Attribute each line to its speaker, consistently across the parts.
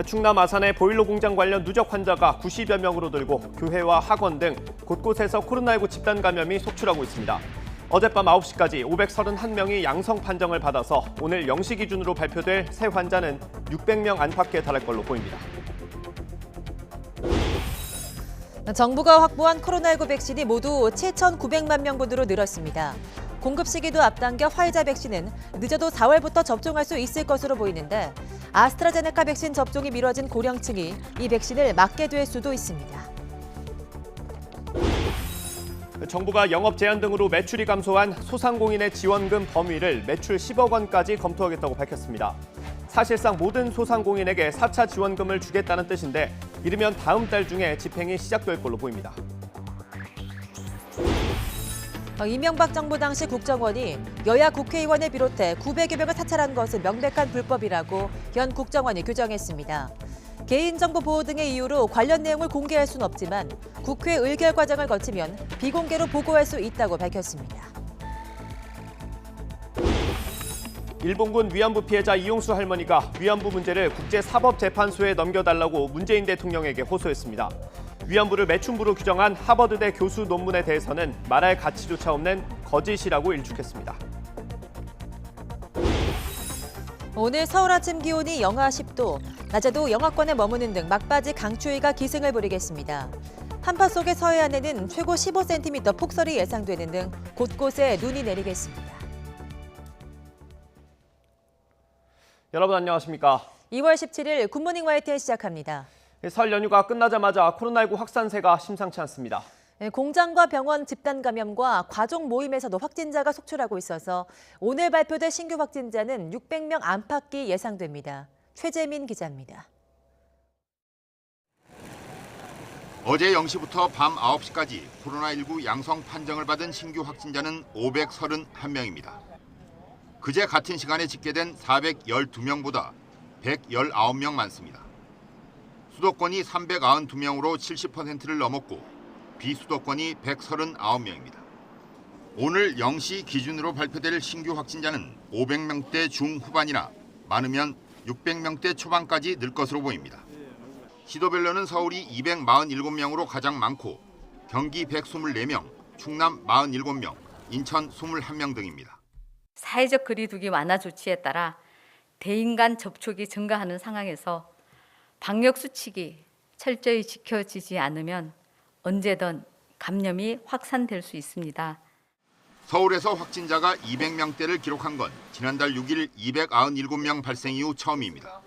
Speaker 1: 충남 아산의 보일러 공장 관련 누적 환자가 90여 명으로 늘고 교회와 학원 등 곳곳에서 코로나19 집단 감염이 속출하고 있습니다. 어젯밤 9시까지 531명이 양성 판정을 받아서 오늘 0시 기준으로 발표될 새 환자는 600명 안팎에 달할 걸로 보입니다.
Speaker 2: 정부가 확보한 코로나19 백신이 모두 7,900만 명분으로 늘었습니다. 공급 시기도 앞당겨 화이자 백신은 늦어도 4월부터 접종할 수 있을 것으로 보이는데 아스트라제네카 백신 접종이 미뤄진 고령층이 이 백신을 맞게 될 수도 있습니다.
Speaker 1: 정부가 영업 제한 등으로 매출이 감소한 소상공인의 지원금 범위를 매출 10억 원까지 검토하겠다고 밝혔습니다. 사실상 모든 소상공인에게 4차 지원금을 주겠다는 뜻인데 이르면 다음 달 중에 집행이 시작될 걸로 보입니다.
Speaker 2: 이명박 정부 당시 국정원이 여야 국회의원을 비롯해 900여 명을 사찰한 것은 명백한 불법이라고 현 국정원이 규정했습니다. 개인정보 보호 등의 이유로 관련 내용을 공개할 수는 없지만 국회 의결 과정을 거치면 비공개로 보고할 수 있다고 밝혔습니다.
Speaker 1: 일본군 위안부 피해자 이용수 할머니가 위안부 문제를 국제사법재판소에 넘겨달라고 문재인 대통령에게 호소했습니다. 위안부를 매춘부로 규정한 하버드대 교수 논문에 대해서는 말할 가치조차 없는 거짓이라고 일축했습니다.
Speaker 2: 오늘 서울 아침 기온이 영하 10도, 낮에도 영하권에 머무는 등 막바지 강추위가 기승을 부리겠습니다. 한파 속의 서해안에는 최고 15cm 폭설이 예상되는 등 곳곳에 눈이 내리겠습니다.
Speaker 1: 여러분 안녕하십니까?
Speaker 2: 2월 17일 굿모닝 YTN 시작합니다.
Speaker 1: 설 연휴가 끝나자마자 코로나19 확산세가 심상치 않습니다.
Speaker 2: 공장과 병원 집단 감염과 가족 모임에서도 확진자가 속출하고 있어서 오늘 발표될 신규 확진자는 600명 안팎이 예상됩니다. 최재민 기자입니다.
Speaker 3: 어제 0시부터 밤 9시까지 코로나19 양성 판정을 받은 신규 확진자는 531명입니다. 그제 같은 시간에 집계된 412명보다 119명 많습니다. 수도권이 392명으로 70%를 넘었고 비수도권이 139명입니다. 오늘 0시 기준으로 발표될 신규 확진자는 500명대 중후반이나 많으면 600명대 초반까지 늘 것으로 보입니다. 시도별로는 서울이 247명으로 가장 많고 경기 124명, 충남 47명, 인천 21명 등입니다.
Speaker 4: 사회적 거리두기 완화 조치에 따라 대인 간 접촉이 증가하는 상황에서 방역 수칙이 철저히 지켜지지 않으면 언제든 감염이 확산될 수 있습니다.
Speaker 3: 서울에서 확진자가 200명대를 기록한 건 지난달 6일 297명 발생 이후 처음입니다.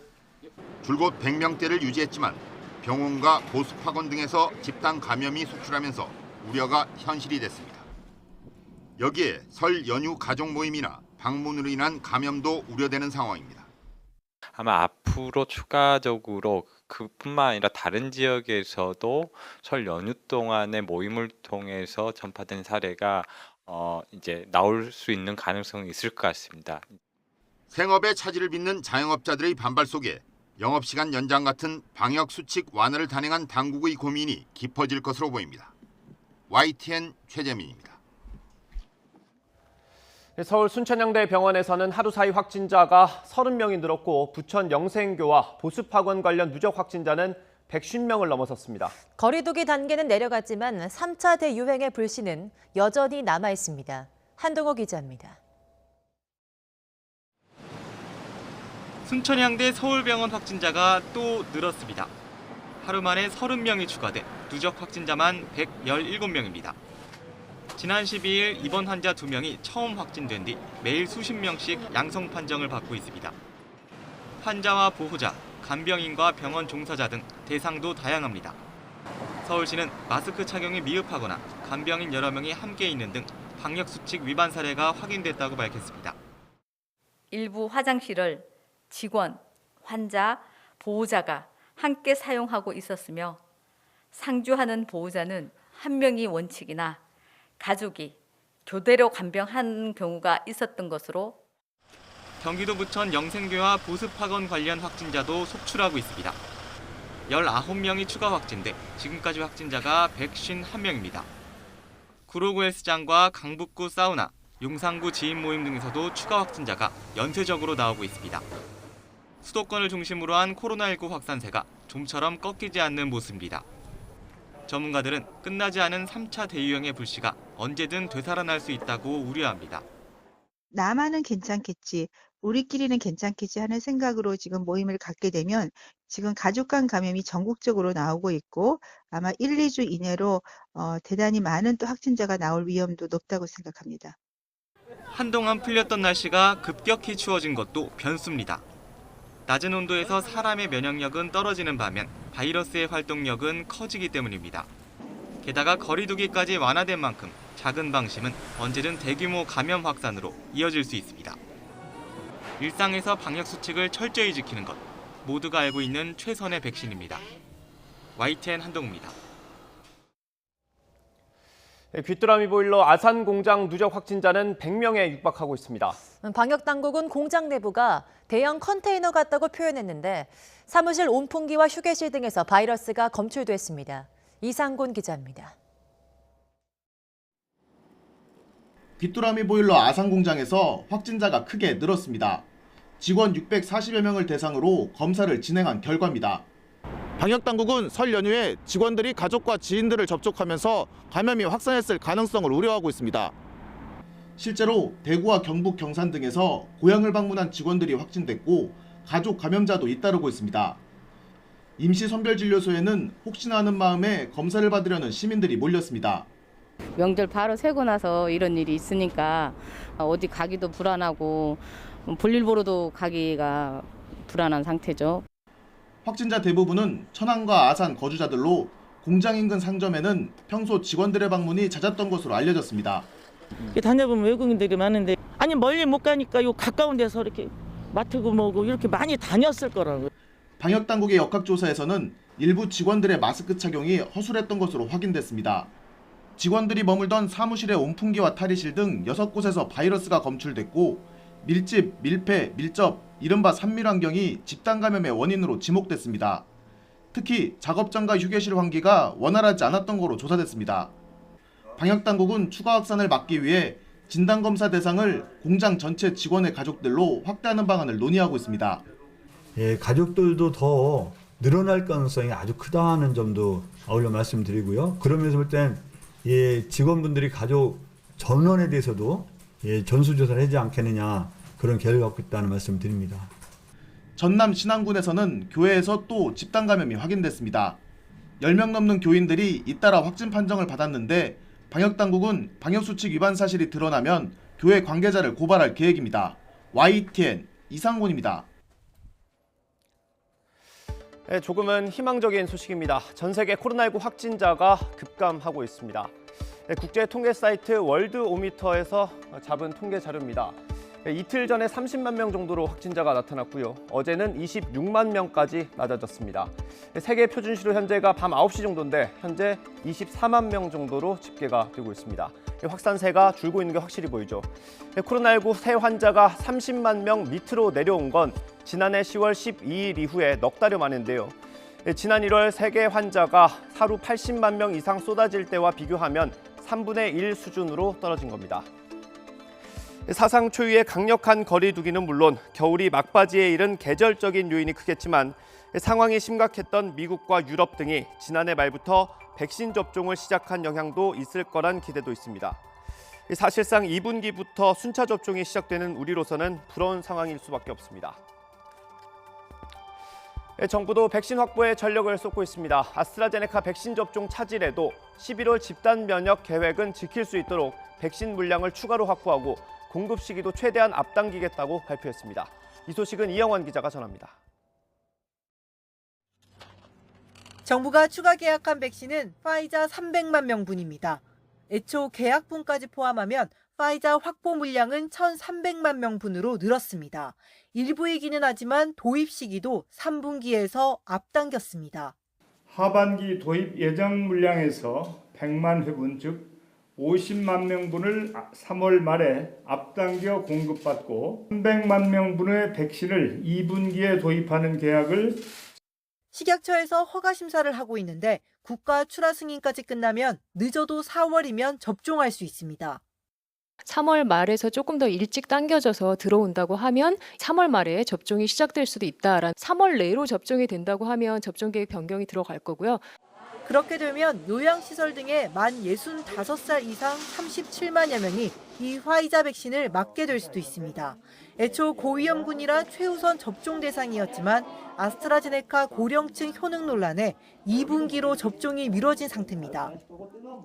Speaker 3: 줄곧 100명대를 유지했지만 병원과 보습학원 등에서 집단 감염이 속출하면서 우려가 현실이 됐습니다. 여기에 설 연휴 가족 모임이나 방문으로 인한 감염도 우려되는 상황입니다.
Speaker 5: 아마 앞으로 추가적으로 그뿐만 아니라 다른 지역에서도 설 연휴 동안의 모임을 통해서 전파된 사례가 이제 나올 수 있는 가능성이 있을 것 같습니다.
Speaker 3: 생업에 차질을 빚는 자영업자들의 반발 속에 영업시간 연장 같은 방역 수칙 완화를 단행한 당국의 고민이 깊어질 것으로 보입니다. YTN 최재민입니다.
Speaker 1: 서울 순천향대 병원에서는 하루 사이 확진자가 30명이 늘었고 부천 영생교와 보습학원 관련 누적 확진자는 150명을 넘어섰습니다.
Speaker 2: 거리두기 단계는 내려갔지만 3차 대유행의 불씨는 여전히 남아 있습니다. 한동호 기자입니다.
Speaker 6: 순천향대 서울병원 확진자가 또 늘었습니다. 하루 만에 30명이 추가돼 누적 확진자만 117명입니다. 지난 12일 입원 환자 2명이 처음 확진된 뒤 매일 수십 명씩 양성 판정을 받고 있습니다. 환자와 보호자, 간병인과 병원 종사자 등 대상도 다양합니다. 서울시는 마스크 착용이 미흡하거나 간병인 여러 명이 함께 있는 등 방역수칙 위반 사례가 확인됐다고 밝혔습니다.
Speaker 4: 일부 화장실을 직원, 환자, 보호자가 함께 사용하고 있었으며 상주하는 보호자는 한 명이 원칙이나 가족이 교대로 간병한 경우가 있었던 것으로
Speaker 6: 경기도 부천 영생교와 보습학원 관련 확진자도 속출하고 있습니다. 19명이 추가 확진돼 지금까지 확진자가 151명입니다. 구로구 헬스장과 강북구 사우나, 용산구 지인 모임 등에서도 추가 확진자가 연쇄적으로 나오고 있습니다. 수도권을 중심으로 한 코로나19 확산세가 좀처럼 꺾이지 않는 모습입니다. 전문가들은 끝나지 않은 3차 대유행의 불씨가 언제든 되살아날 수 있다고 우려합니다.
Speaker 7: 나만은 괜찮겠지, 우리끼리는 괜찮겠지 하는 생각으로 지금 모임을 갖게 되면 지금 가족 간 감염이 전국적으로 나오고 있고 아마 1, 2주 이내로 대단히 많은 또 확진자가 나올 위험도 높다고 생각합니다.
Speaker 6: 한동안 풀렸던 날씨가 급격히 추워진 것도 변수입니다. 낮은 온도에서 사람의 면역력은 떨어지는 반면 바이러스의 활동력은 커지기 때문입니다. 게다가 거리두기까지 완화된 만큼 작은 방심은 언제든 대규모 감염 확산으로 이어질 수 있습니다. 일상에서 방역수칙을 철저히 지키는 것, 모두가 알고 있는 최선의 백신입니다. YTN 한동우입니다.
Speaker 1: 귀뚜라미 보일러 아산 공장 누적 확진자는 100명에 육박하고 있습니다.
Speaker 2: 방역당국은 공장 내부가 대형 컨테이너 같다고 표현했는데 사무실 온풍기와 휴게실 등에서 바이러스가 검출됐습니다. 이상곤 기자입니다.
Speaker 8: 귀뚜라미 보일러 아산 공장에서 확진자가 크게 늘었습니다. 직원 640여 명을 대상으로 검사를 진행한 결과입니다. 방역당국은 설 연휴에 직원들이 가족과 지인들을 접촉하면서 감염이 확산했을 가능성을 우려하고 있습니다. 실제로 대구와 경북 경산 등에서 고향을 방문한 직원들이 확진됐고 가족 감염자도 잇따르고 있습니다. 임시선별진료소에는 혹시나 하는 마음에 검사를 받으려는 시민들이 몰렸습니다.
Speaker 9: 명절 바로 세고 나서 이런 일이 있으니까 어디 가기도 불안하고 볼일 보러도 가기가 불안한 상태죠.
Speaker 8: 확진자 대부분은 천안과 아산 거주자들로 공장 인근 상점에는 평소 직원들의 방문이 잦았던 것으로 알려졌습니다.
Speaker 10: 다녀보면 외국인들이 많은데 아니 멀리 못 가니까 요 가까운 데서 이렇게 마트고 뭐고 이렇게 많이 다녔을 거라고.
Speaker 8: 방역당국의 역학조사에서는 일부 직원들의 마스크 착용이 허술했던 것으로 확인됐습니다. 직원들이 머물던 사무실의 온풍기와 탈의실 등 6곳에서 바이러스가 검출됐고 밀집, 밀폐, 밀접, 이른바 산밀 환경이 집단 감염의 원인으로 지목됐습니다. 특히 작업장과 휴게실 환기가 원활하지 않았던 거로 조사됐습니다. 방역당국은 추가 확산을 막기 위해 진단검사 대상을 공장 전체 직원의 가족들로 확대하는 방안을 논의하고 있습니다.
Speaker 11: 가족들도 더 늘어날 가능성이 아주 크다는 점도 아울러 말씀드리고요. 그러면서 볼 땐 직원분들이 가족 전원에 대해서도 전수조사를 하지 않겠느냐 그런 계획을 갖고 있다는 말씀을 드립니다.
Speaker 8: 전남 신안군에서는 교회에서 또 집단 감염이 확인됐습니다. 10명 넘는 교인들이 잇따라 확진 판정을 받았는데 방역당국은 방역수칙 위반 사실이 드러나면 교회 관계자를 고발할 계획입니다. YTN 이상곤입니다.
Speaker 1: 네, 조금은 희망적인 소식입니다. 전 세계 코로나19 확진자가 급감하고 있습니다. 네, 국제 통계 사이트 월드오미터에서 잡은 통계 자료입니다. 네, 이틀 전에 30만 명 정도로 확진자가 나타났고요. 어제는 26만 명까지 낮아졌습니다. 네, 세계 표준시로 현재가 밤 9시 정도인데 현재 24만 명 정도로 집계가 되고 있습니다. 네, 확산세가 줄고 있는 게 확실히 보이죠. 네, 코로나19 새 환자가 30만 명 밑으로 내려온 건 지난해 10월 12일 이후에 넉 달여 만인데요. 지난 1월 세계 환자가 하루 80만 명 이상 쏟아질 때와 비교하면 3분의 1 수준으로 떨어진 겁니다. 사상 초유의 강력한 거리 두기는 물론 겨울이 막바지에 이른 계절적인 요인이 크겠지만 상황이 심각했던 미국과 유럽 등이 지난해 말부터 백신 접종을 시작한 영향도 있을 거란 기대도 있습니다. 사실상 2분기부터 순차 접종이 시작되는 우리로서는 부러운 상황일 수밖에 없습니다. 정부도 백신 확보에 전력을 쏟고 있습니다. 아스트라제네카 백신 접종 차질에도 11월 집단 면역 계획은 지킬 수 있도록 백신 물량을 추가로 확보하고 공급 시기도 최대한 앞당기겠다고 발표했습니다. 이 소식은 이영환 기자가 전합니다.
Speaker 12: 정부가 추가 계약한 백신은 파이자 300만 명분입니다. 애초 계약분까지 포함하면 파이자 확보 물량은 1,300만 명분으로 늘었습니다. 일부이기는 하지만 도입 시기도 3분기에서 앞당겼습니다.
Speaker 13: 하반기 도입 예정 물량에서 100만 회분 즉 50만 명분을 3월 말에 앞당겨 공급받고 300만 명분의 백신을 2분기에 도입하는 계약을
Speaker 12: 식약처에서 허가 심사를 하고 있는데 국가 출하 승인까지 끝나면 늦어도 4월이면 접종할 수 있습니다.
Speaker 14: 3월 말에서 조금 더 일찍 당겨져서 들어온다고 하면 3월 말에 접종이 시작될 수도 있다라는 3월 내로 접종이 된다고 하면 접종 계획 변경이 들어갈 거고요.
Speaker 12: 그렇게 되면 요양시설 등의 만 65살 이상 37만여 명이 이 화이자 백신을 맞게 될 수도 있습니다. 애초 고위험군이라 최우선 접종 대상이었지만 아스트라제네카 고령층 효능 논란에 2분기로 접종이 미뤄진 상태입니다.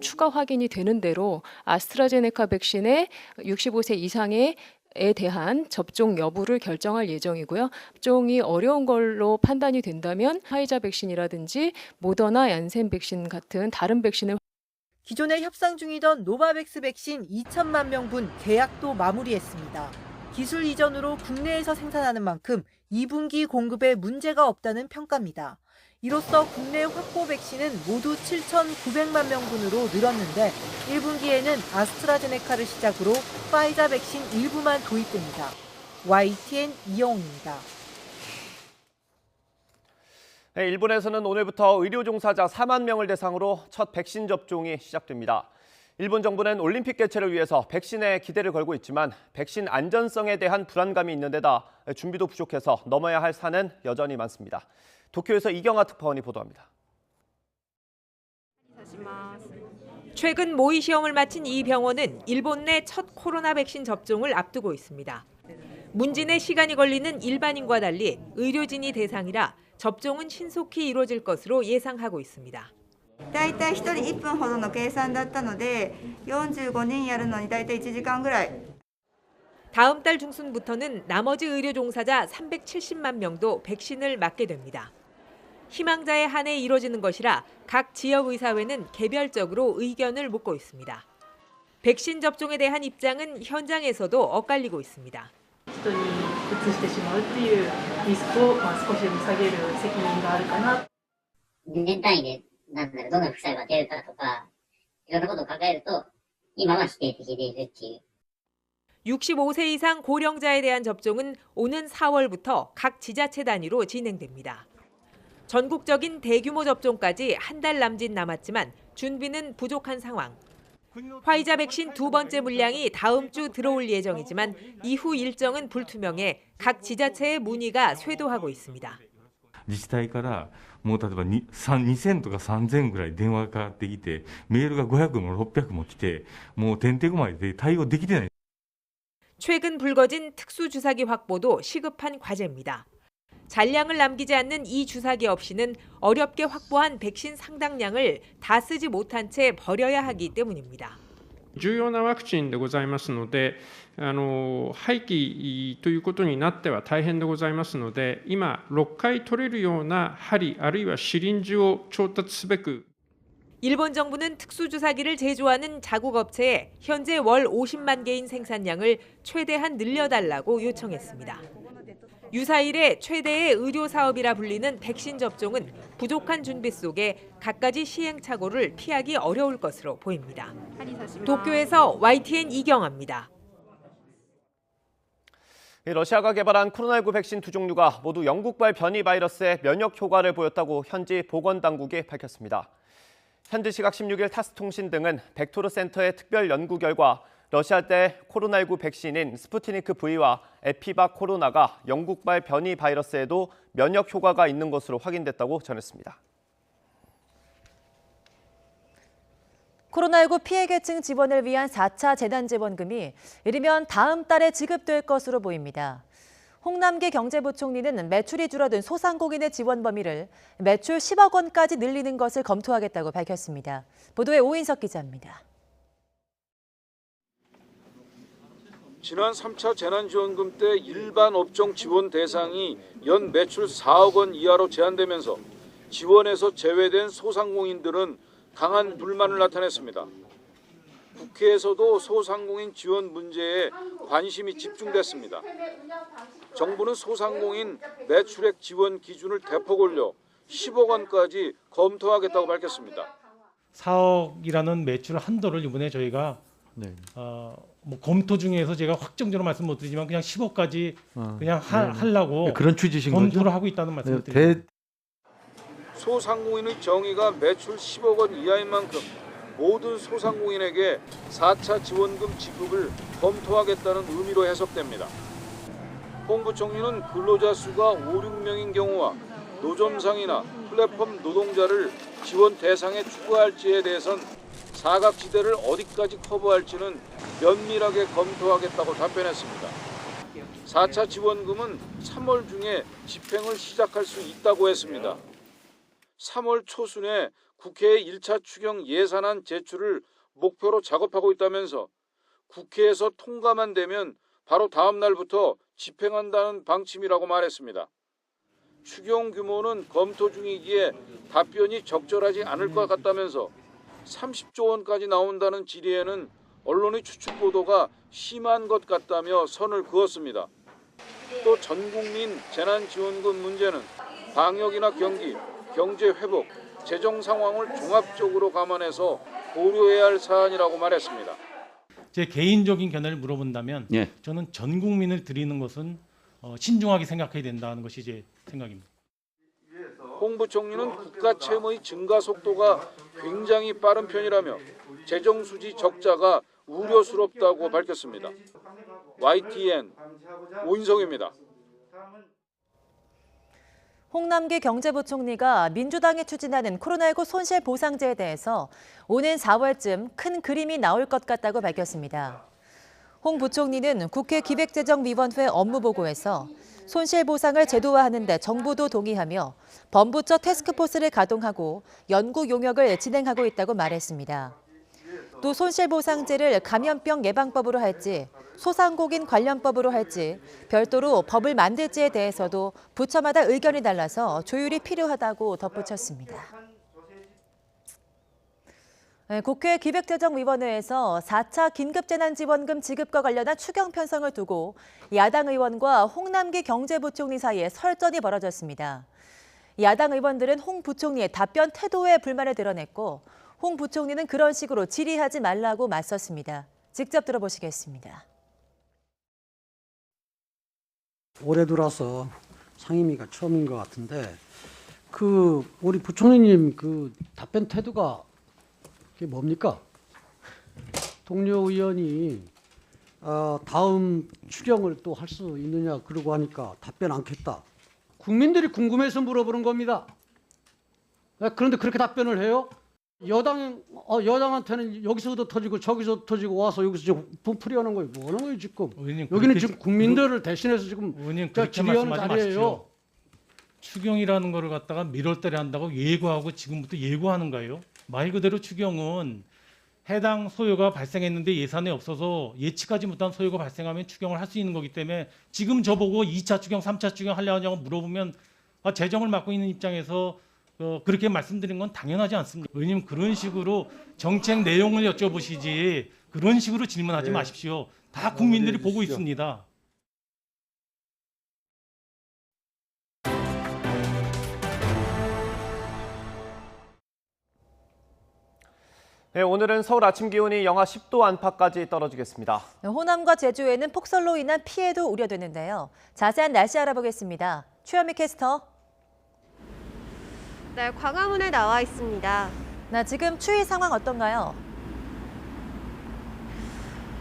Speaker 14: 추가 확인이 되는 대로 아스트라제네카 백신의 65세 이상의 에 대한 접종 여부를 결정할 예정이고요. 접종이 어려운 걸로 판단이 된다면 화이자 백신이라든지 모더나 얀센 백신 같은 다른 백신을
Speaker 12: 기존에 협상 중이던 노바백스 백신 2천만 명분 계약도 마무리했습니다. 기술 이전으로 국내에서 생산하는 만큼 2분기 공급에 문제가 없다는 평가입니다. 이로써 국내 확보 백신은 모두 7,900만 명분으로 늘었는데 1분기에는 아스트라제네카를 시작으로 파이자 백신 일부만 도입됩니다. YTN 이영웅입니다.
Speaker 1: 네, 일본에서는 오늘부터 의료 종사자 4만 명을 대상으로 첫 백신 접종이 시작됩니다. 일본 정부는 올림픽 개최를 위해서 백신에 기대를 걸고 있지만 백신 안전성에 대한 불안감이 있는 데다 준비도 부족해서 넘어야 할 산은 여전히 많습니다. 도쿄에서 이경아 특파원이 보도합니다.
Speaker 2: 최근 모의 시험을 마친 이 병원은 일본 내 첫 코로나 백신 접종을 앞두고 있습니다. 문진에 시간이 걸리는 일반인과 달리 의료진이 대상이라 접종은 신속히 이루어질 것으로 예상하고 있습니다.
Speaker 15: だいたい1人1分ほどの計算だったので45人やるのにだいたい1時間ぐらい
Speaker 2: 다음 달 중순부터는 나머지 의료 종사자 370만 명도 백신을 맞게 됩니다. 희망자에 한해 이루어지는 것이라 각 지역의사회는 개별적으로 의견을 묻고 있습니다. 백신 접종에 대한 입장은 현장에서도 엇갈리고 있습니다.
Speaker 16: 人に移してしまうっていうリスクを少しでも下げる責任があるかな。
Speaker 17: 年単位でどんな副作用が出るかとか、いろんなことを考えると、今は否定的でいるっていう。
Speaker 2: 65세 이상 고령자에 대한 접종은 오는 4월부터 각 지자체 단위로 진행됩니다. 전국적인 대규모 접종까지 한 달 남짓 남았지만 준비는 부족한 상황. 화이자 백신 두 번째 물량이 다음 주 들어올 예정이지만 이후 일정은 불투명해 각 지자체의 문의가 쇄도하고 있습니다.
Speaker 18: 自治体からもう例えば2000とか3000ぐらい電話がかかってきてメールが500も600も来てもうてんてこまいで対応できてない。
Speaker 2: 최근 불거진 특수주사기 확보도 시급한 과제입니다. 잔량을 남기지 않는 이 주사기 없이는 어렵게 확보한 백신 상당량을 다 쓰지 못한 채 버려야 하기 때문입니다.
Speaker 19: 重要なワクチンでございますので、廃棄ということになっては大変でございますので、今6回取れるような針あるいはシリンジを調達すべく
Speaker 2: 일본 정부는 특수주사기를 제조하는 자국업체에 현재 월 50만 개인 생산량을 최대한 늘려달라고 요청했습니다. 유사일의 최대의 의료사업이라 불리는 백신 접종은 부족한 준비 속에 갖가지 시행착오를 피하기 어려울 것으로 보입니다. 도쿄에서 YTN 이경아입니다.
Speaker 1: 러시아가 개발한 코로나19 백신 두 종류가 모두 영국발 변이 바이러스에 면역 효과를 보였다고 현지 보건당국이 밝혔습니다. 현지 시각 16일 타스통신 등은 벡토르 센터의 특별 연구 결과 러시아대 코로나19 백신인 스푸트니크 V와 에피박 코로나가 영국발 변이 바이러스에도 면역 효과가 있는 것으로 확인됐다고 전했습니다.
Speaker 2: 코로나19 피해계층 지원을 위한 4차 재난지원금이 이르면 다음 달에 지급될 것으로 보입니다. 홍남기 경제부총리는 매출이 줄어든 소상공인의 지원 범위를 매출 10억 원까지 늘리는 것을 검토하겠다고 밝혔습니다. 보도에 오인석 기자입니다.
Speaker 20: 지난 3차 재난지원금 때 일반 업종 지원 대상이 연 매출 4억 원 이하로 제한되면서 지원에서 제외된 소상공인들은 강한 불만을 나타냈습니다. 국회에서도 소상공인 지원 문제에 관심이 집중됐습니다. 정부는 소상공인 매출액 지원 기준을 대폭 올려 10억 원까지 검토하겠다고 밝혔습니다.
Speaker 21: 4억이라는 매출 한도를 이번에 저희가 뭐 검토 중에서 제가 확정적으로 말씀 못 드리지만 그냥 10억까지 그냥 하려고
Speaker 22: 그런 취지신
Speaker 21: 검토를
Speaker 22: 거죠?
Speaker 21: 하고 있다는 말씀을 드립니다.
Speaker 20: 소상공인의 정의가 매출 10억 원 이하인 만큼 모든 소상공인에게 4차 지원금 지급을 검토하겠다는 의미로 해석됩니다. 홍 부총리는 근로자 수가 5, 6명인 경우와 노점상이나 플랫폼 노동자를 지원 대상에 추가할지에 대해선 사각지대를 어디까지 커버할지는 면밀하게 검토하겠다고 답변했습니다. 4차 지원금은 3월 중에 집행을 시작할 수 있다고 했습니다. 3월 초순에 국회에 1차 추경 예산안 제출을 목표로 작업하고 있다면서 국회에서 통과만 되면 바로 다음 날부터 집행한다는 방침이라고 말했습니다. 추경 규모는 검토 중이기에 답변이 적절하지 않을 것 같다면서 30조 원까지 나온다는 질의에는 언론의 추측 보도가 심한 것 같다며 선을 그었습니다. 또 전국민 재난지원금 문제는 방역이나 경기, 경제 회복, 재정 상황을 종합적으로 감안해서 고려해야 할 사안이라고 말했습니다.
Speaker 21: 제 개인적인 견해를 물어본다면 저는 전 국민을 드리는 것은 신중하게 생각해야 된다는 것이 제 생각입니다.
Speaker 20: 홍 부총리는 국가 채무의 증가 속도가 굉장히 빠른 편이라며 재정 수지 적자가 우려스럽다고 밝혔습니다. YTN 오인성입니다.
Speaker 2: 홍남기 경제부총리가 민주당이 추진하는 코로나19 손실보상제에 대해서 오는 4월쯤 큰 그림이 나올 것 같다고 밝혔습니다. 홍 부총리는 국회 기획재정위원회 업무보고에서 손실보상을 제도화하는 데 정부도 동의하며 범부처 태스크포스를 가동하고 연구 용역을 진행하고 있다고 말했습니다. 또 손실보상제를 감염병 예방법으로 할지 소상공인 관련법으로 할지 별도로 법을 만들지에 대해서도 부처마다 의견이 달라서 조율이 필요하다고 덧붙였습니다. 국회 기획재정위원회에서 4차 긴급재난지원금 지급과 관련한 추경 편성을 두고 야당 의원과 홍남기 경제부총리 사이에 설전이 벌어졌습니다. 야당 의원들은 홍 부총리의 답변 태도에 불만을 드러냈고 홍 부총리는 그런 식으로 질의하지 말라고 맞섰습니다. 직접 들어보시겠습니다.
Speaker 5: 올해 들어서 상임위가 처음인 것 같은데 우리 부총리님 답변 태도가 그게 뭡니까? 동료 의원이 다음 추경을 또 할 수 있느냐 그러고 하니까 답변 않겠다. 국민들이 궁금해서 물어보는 겁니다. 그런데 그렇게 답변을 해요? 여당한테는 여기서도 터지고 저기서 터지고 와서 여기서 분풀이하는 거예요. 뭐 하는 거예요 지금? 의원님, 여기는 지금 국민들을 대신해서 지금 질의하는 자리예요.
Speaker 21: 추경이라는 거를 갖다가 밀월달에 한다고 예고하고 지금부터 예고하는 거예요. 말 그대로 추경은 해당 소요가 발생했는데 예산에 없어서 예측하지 못한 소요가 발생하면 추경을 할 수 있는 거기 때문에 지금 저보고 2차 추경, 3차 추경 하려고 물어보면 재정을 맡고 있는 입장에서 그렇게 말씀드린 건 당연하지 않습니다. 의원님 그런 식으로 정책 내용을 여쭤보시지 그런 식으로 질문하지 마십시오. 다 국민들이 보고 있습니다.
Speaker 1: 네, 오늘은 서울 아침 기온이 영하 10도 안팎까지 떨어지겠습니다.
Speaker 2: 호남과 제주에는 폭설로 인한 피해도 우려되는데요. 자세한 날씨 알아보겠습니다. 최현미 캐스터.
Speaker 22: 네, 광화문에 나와 있습니다.
Speaker 2: 지금 추위 상황 어떤가요?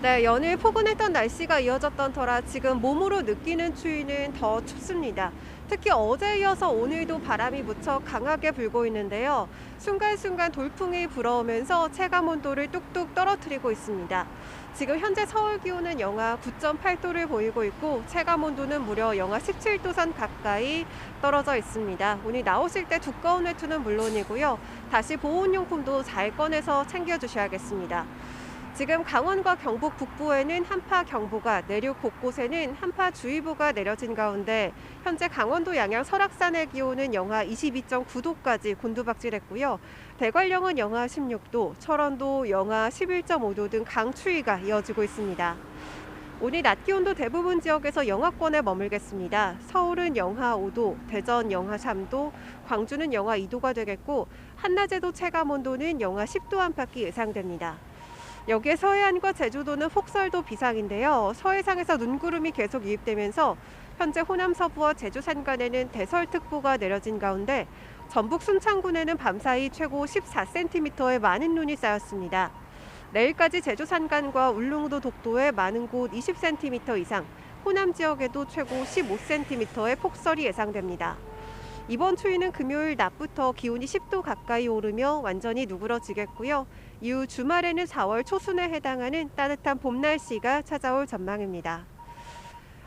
Speaker 22: 네, 연일 포근했던 날씨가 이어졌던 터라 지금 몸으로 느끼는 추위는 더 춥습니다. 특히 어제에 이어서 오늘도 바람이 무척 강하게 불고 있는데요. 순간순간 돌풍이 불어오면서 체감온도를 뚝뚝 떨어뜨리고 있습니다. 지금 현재 서울 기온은 영하 9.8도를 보이고 있고 체감온도는 무려 영하 17도 선 가까이 떨어져 있습니다. 오늘 나오실 때 두꺼운 외투는 물론이고요. 다시 보온용품도 잘 꺼내서 챙겨주셔야겠습니다. 지금 강원과 경북 북부에는 한파경보가, 내륙 곳곳에는 한파주의보가 내려진 가운데 현재 강원도 양양 설악산의 기온은 영하 22.9도까지 곤두박질했고요. 대관령은 영하 16도, 철원도 영하 11.5도 등 강추위가 이어지고 있습니다. 오늘 낮 기온도 대부분 지역에서 영하권에 머물겠습니다. 서울은 영하 5도, 대전 영하 3도, 광주는 영하 2도가 되겠고 한낮에도 체감온도는 영하 10도 안팎이 예상됩니다. 여기에 서해안과 제주도는 폭설도 비상인데요. 서해상에서 눈구름이 계속 유입되면서 현재 호남 서부와 제주 산간에는 대설특보가 내려진 가운데 전북 순창군에는 밤사이 최고 14cm의 많은 눈이 쌓였습니다. 내일까지 제주 산간과 울릉도 독도에 많은 곳 20cm 이상, 호남 지역에도 최고 15cm의 폭설이 예상됩니다. 이번 추위는 금요일 낮부터 기온이 10도 가까이 오르며 완전히 누그러지겠고요. 이후 주말에는 4월 초순에 해당하는 따뜻한 봄 날씨가 찾아올 전망입니다.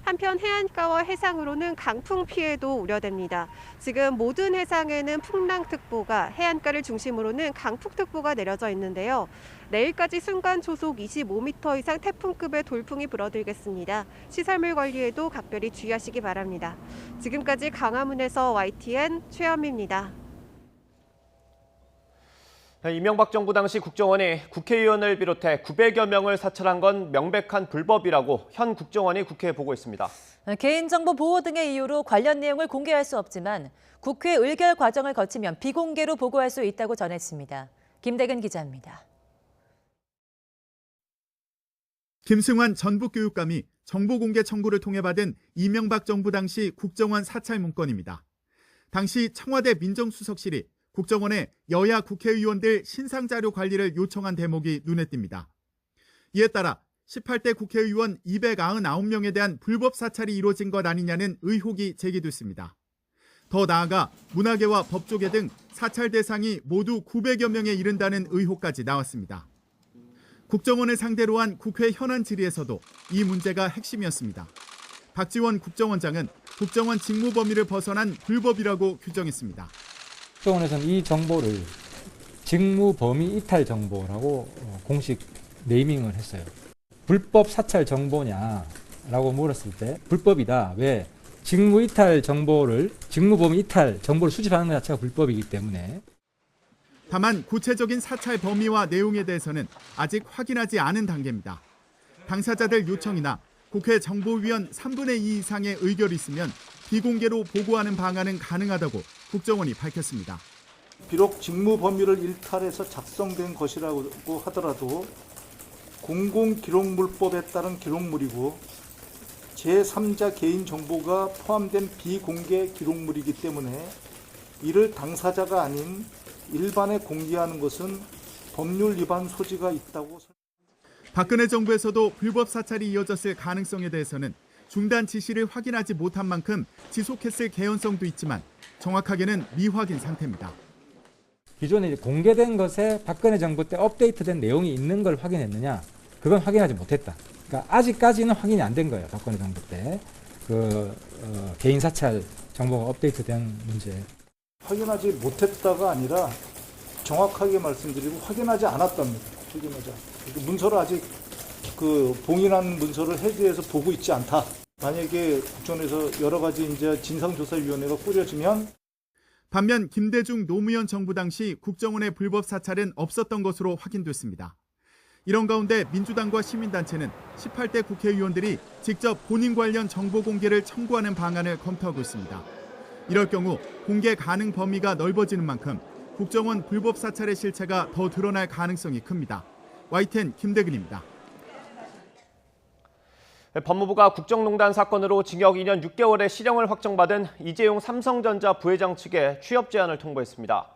Speaker 22: 한편 해안가와 해상으로는 강풍 피해도 우려됩니다. 지금 모든 해상에는 풍랑특보가, 해안가를 중심으로는 강풍특보가 내려져 있는데요. 내일까지 순간 초속 25m 이상 태풍급의 돌풍이 불어들겠습니다. 시설물 관리에도 각별히 주의하시기 바랍니다. 지금까지 강화문에서 YTN 최현미입니다.
Speaker 1: 이명박 정부 당시 국정원이 국회의원을 비롯해 900여 명을 사찰한 건 명백한 불법이라고 현 국정원이 국회에 보고했습니다.
Speaker 2: 개인정보 보호 등의 이유로 관련 내용을 공개할 수 없지만 국회 의결 과정을 거치면 비공개로 보고할 수 있다고 전했습니다. 김대근 기자입니다.
Speaker 3: 김승환 전북교육감이 정보공개 청구를 통해 받은 이명박 정부 당시 국정원 사찰 문건입니다. 당시 청와대 민정수석실이 국정원에 여야 국회의원들 신상자료 관리를 요청한 대목이 눈에 띕니다. 이에 따라 18대 국회의원 299명에 대한 불법 사찰이 이루어진 것 아니냐는 의혹이 제기됐습니다. 더 나아가 문화계와 법조계 등 사찰 대상이 모두 900여 명에 이른다는 의혹까지 나왔습니다. 국정원을 상대로 한 국회 현안 질의에서도 이 문제가 핵심이었습니다. 박지원 국정원장은 국정원 직무 범위를 벗어난 불법이라고 규정했습니다.
Speaker 4: 국정원에서는 이 정보를 직무 범위 이탈 정보라고 공식 네이밍을 했어요. 불법 사찰 정보냐라고 물었을 때 불법이다. 왜? 직무 이탈 정보를, 직무 범위 이탈 정보를 수집하는 것 자체가 불법이기 때문에.
Speaker 3: 다만 구체적인 사찰 범위와 내용에 대해서는 아직 확인하지 않은 단계입니다. 당사자들 요청이나 국회 정보위원 3분의 2 이상의 의결이 있으면 비공개로 보고하는 방안은 가능하다고 국정원이 밝혔습니다.
Speaker 23: 비록 직무 범위를 일탈해서 작성된 것이라고 하더라도 공공기록물법에 따른 기록물이고 제3자 개인정보가 포함된 비공개 기록물이기 때문에 이를 당사자가 아닌 일반에 공개하는 것은 법률 위반 소지가 있다고.
Speaker 3: 박근혜 정부에서도 불법 사찰이 이어졌을 가능성에 대해서는 중단 지시를 확인하지 못한 만큼 지속했을 개연성도 있지만 정확하게는 미확인 상태입니다.
Speaker 4: 기존에 공개된 것에 박근혜 정부 때 업데이트된 내용이 있는 걸 확인했느냐? 그건 확인하지 못했다. 그러니까 아직까지는 확인이 안 된 거예요. 박근혜 정부 때 개인 사찰 정보가 업데이트된 문제.
Speaker 23: 확인하지 못했다가 아니라 정확하게 말씀드리고 확인하지 않았답니다. 문서를 아직 봉인한 문서를 해제해서 보고 있지 않다. 만약에 국정원에서 여러 가지 이제 진상조사위원회가 꾸려지면.
Speaker 3: 반면 김대중 노무현 정부 당시 국정원의 불법 사찰은 없었던 것으로 확인됐습니다. 이런 가운데 민주당과 시민단체는 18대 국회의원들이 직접 본인 관련 정보 공개를 청구하는 방안을 검토하고 있습니다. 이럴 경우 공개 가능 범위가 넓어지는 만큼 국정원 불법 사찰의 실체가 더 드러날 가능성이 큽니다. YTN 김대근입니다.
Speaker 1: 법무부가 국정농단 사건으로 징역 2년 6개월의 실형을 확정받은 이재용 삼성전자 부회장 측에 취업 제안을 통보했습니다.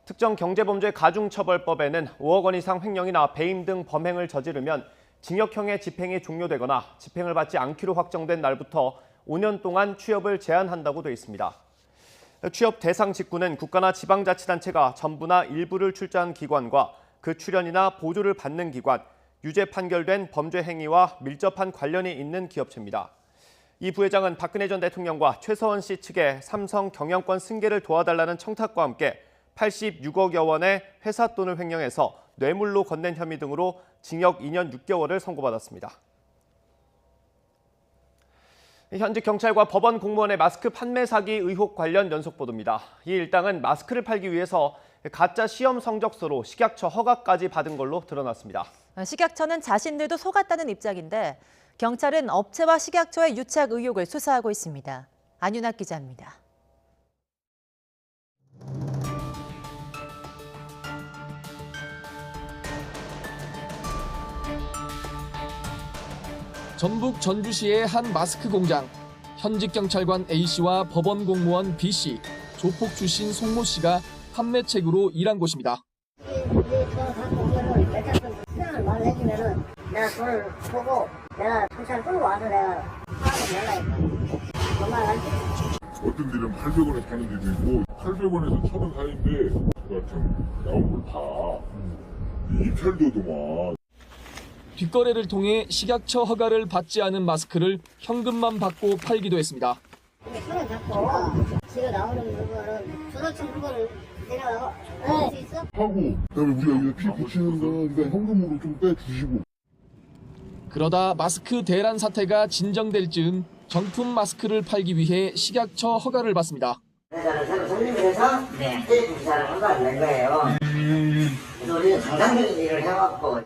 Speaker 1: 특정 경제범죄 가중처벌법에는 5억 원 이상 횡령이나 배임 등 범행을 저지르면 징역형의 집행이 종료되거나 집행을 받지 않기로 확정된 날부터 5년 동안 취업을 제한한다고 돼 있습니다. 취업 대상 직군은 국가나 지방자치단체가 전부나 일부를 출자한 기관과 그 출연이나 보조를 받는 기관, 유죄 판결된 범죄 행위와 밀접한 관련이 있는 기업체입니다. 이 부회장은 박근혜 전 대통령과 최서원 씨 측에 삼성 경영권 승계를 도와달라는 청탁과 함께 86억여 원의 회사 돈을 횡령해서 뇌물로 건넨 혐의 등으로 징역 2년 6개월을 선고받았습니다. 현직 경찰과 법원 공무원의 마스크 판매 사기 의혹 관련 연속 보도입니다. 이 일당은 마스크를 팔기 위해서 가짜 시험 성적서로 식약처 허가까지 받은 걸로 드러났습니다.
Speaker 2: 식약처는 자신들도 속았다는 입장인데 경찰은 업체와 식약처의 유착 의혹을 수사하고 있습니다. 안윤학 기자입니다.
Speaker 24: 전북 전주시의 한 마스크 공장. 현직 경찰관 A씨와 법원 공무원 B씨,
Speaker 6: 조폭 출신 송모 씨가 판매책으로 일한 곳입니다.
Speaker 7: 수량을 말해주면은 내가 돈을 보고 내가 경찰 끌고 와서 내가 연락했다. 정말 알지?
Speaker 9: 어떤 데는 800원에 사는 데도 있고 800원에서 1000원 사이인데 그 같은 나온 걸 다 입찰도더만.
Speaker 6: 뒷거래를 통해 식약처 허가를 받지 않은 마스크를 현금만 받고 팔기도 했습니다.
Speaker 7: 근데 손을 잡고 지금 나오는 물건은 조선청 물건을 내가 할 수 있어?
Speaker 9: 하고 그다음에 우리가 여기서 피 붙이는 거 그러니까 현금으로 좀 빼주시고.
Speaker 6: 그러다 마스크 대란 사태가 진정될 즈음 정품 마스크를 팔기 위해 식약처 허가를 받습니다.
Speaker 7: 회사를 새로 설립해서 테이프 기사를 허가를 낸 거예요. 그래서 우리는 정상적인 일을 해왔고.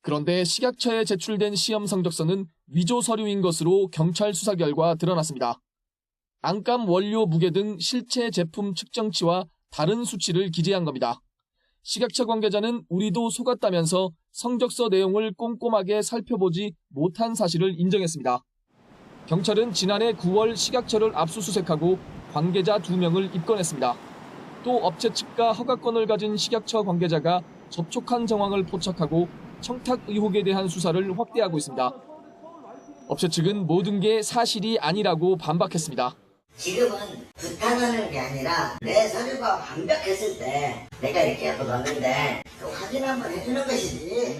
Speaker 6: 그런데 식약처에 제출된 시험 성적서는 위조 서류인 것으로 경찰 수사 결과 드러났습니다. 안감 원료 무게 등 실체 제품 측정치와 다른 수치를 기재한 겁니다. 식약처 관계자는 우리도 속았다면서 성적서 내용을 꼼꼼하게 살펴보지 못한 사실을 인정했습니다. 경찰은 지난해 9월 식약처를 압수수색하고 관계자 2명을 입건했습니다. 또 업체 측과 허가권을 가진 식약처 관계자가 접촉한 정황을 포착하고 청탁 의혹에 대한 수사를 확대하고 있습니다. 업체 측은 모든 게 사실이 아니라고 반박했습니다.
Speaker 7: 지금은 부탁하는 게 아니라 내 서류가 완벽했을 때 내가 이렇게 해서 넣었는데 또 확인 한번 해주는 것이지.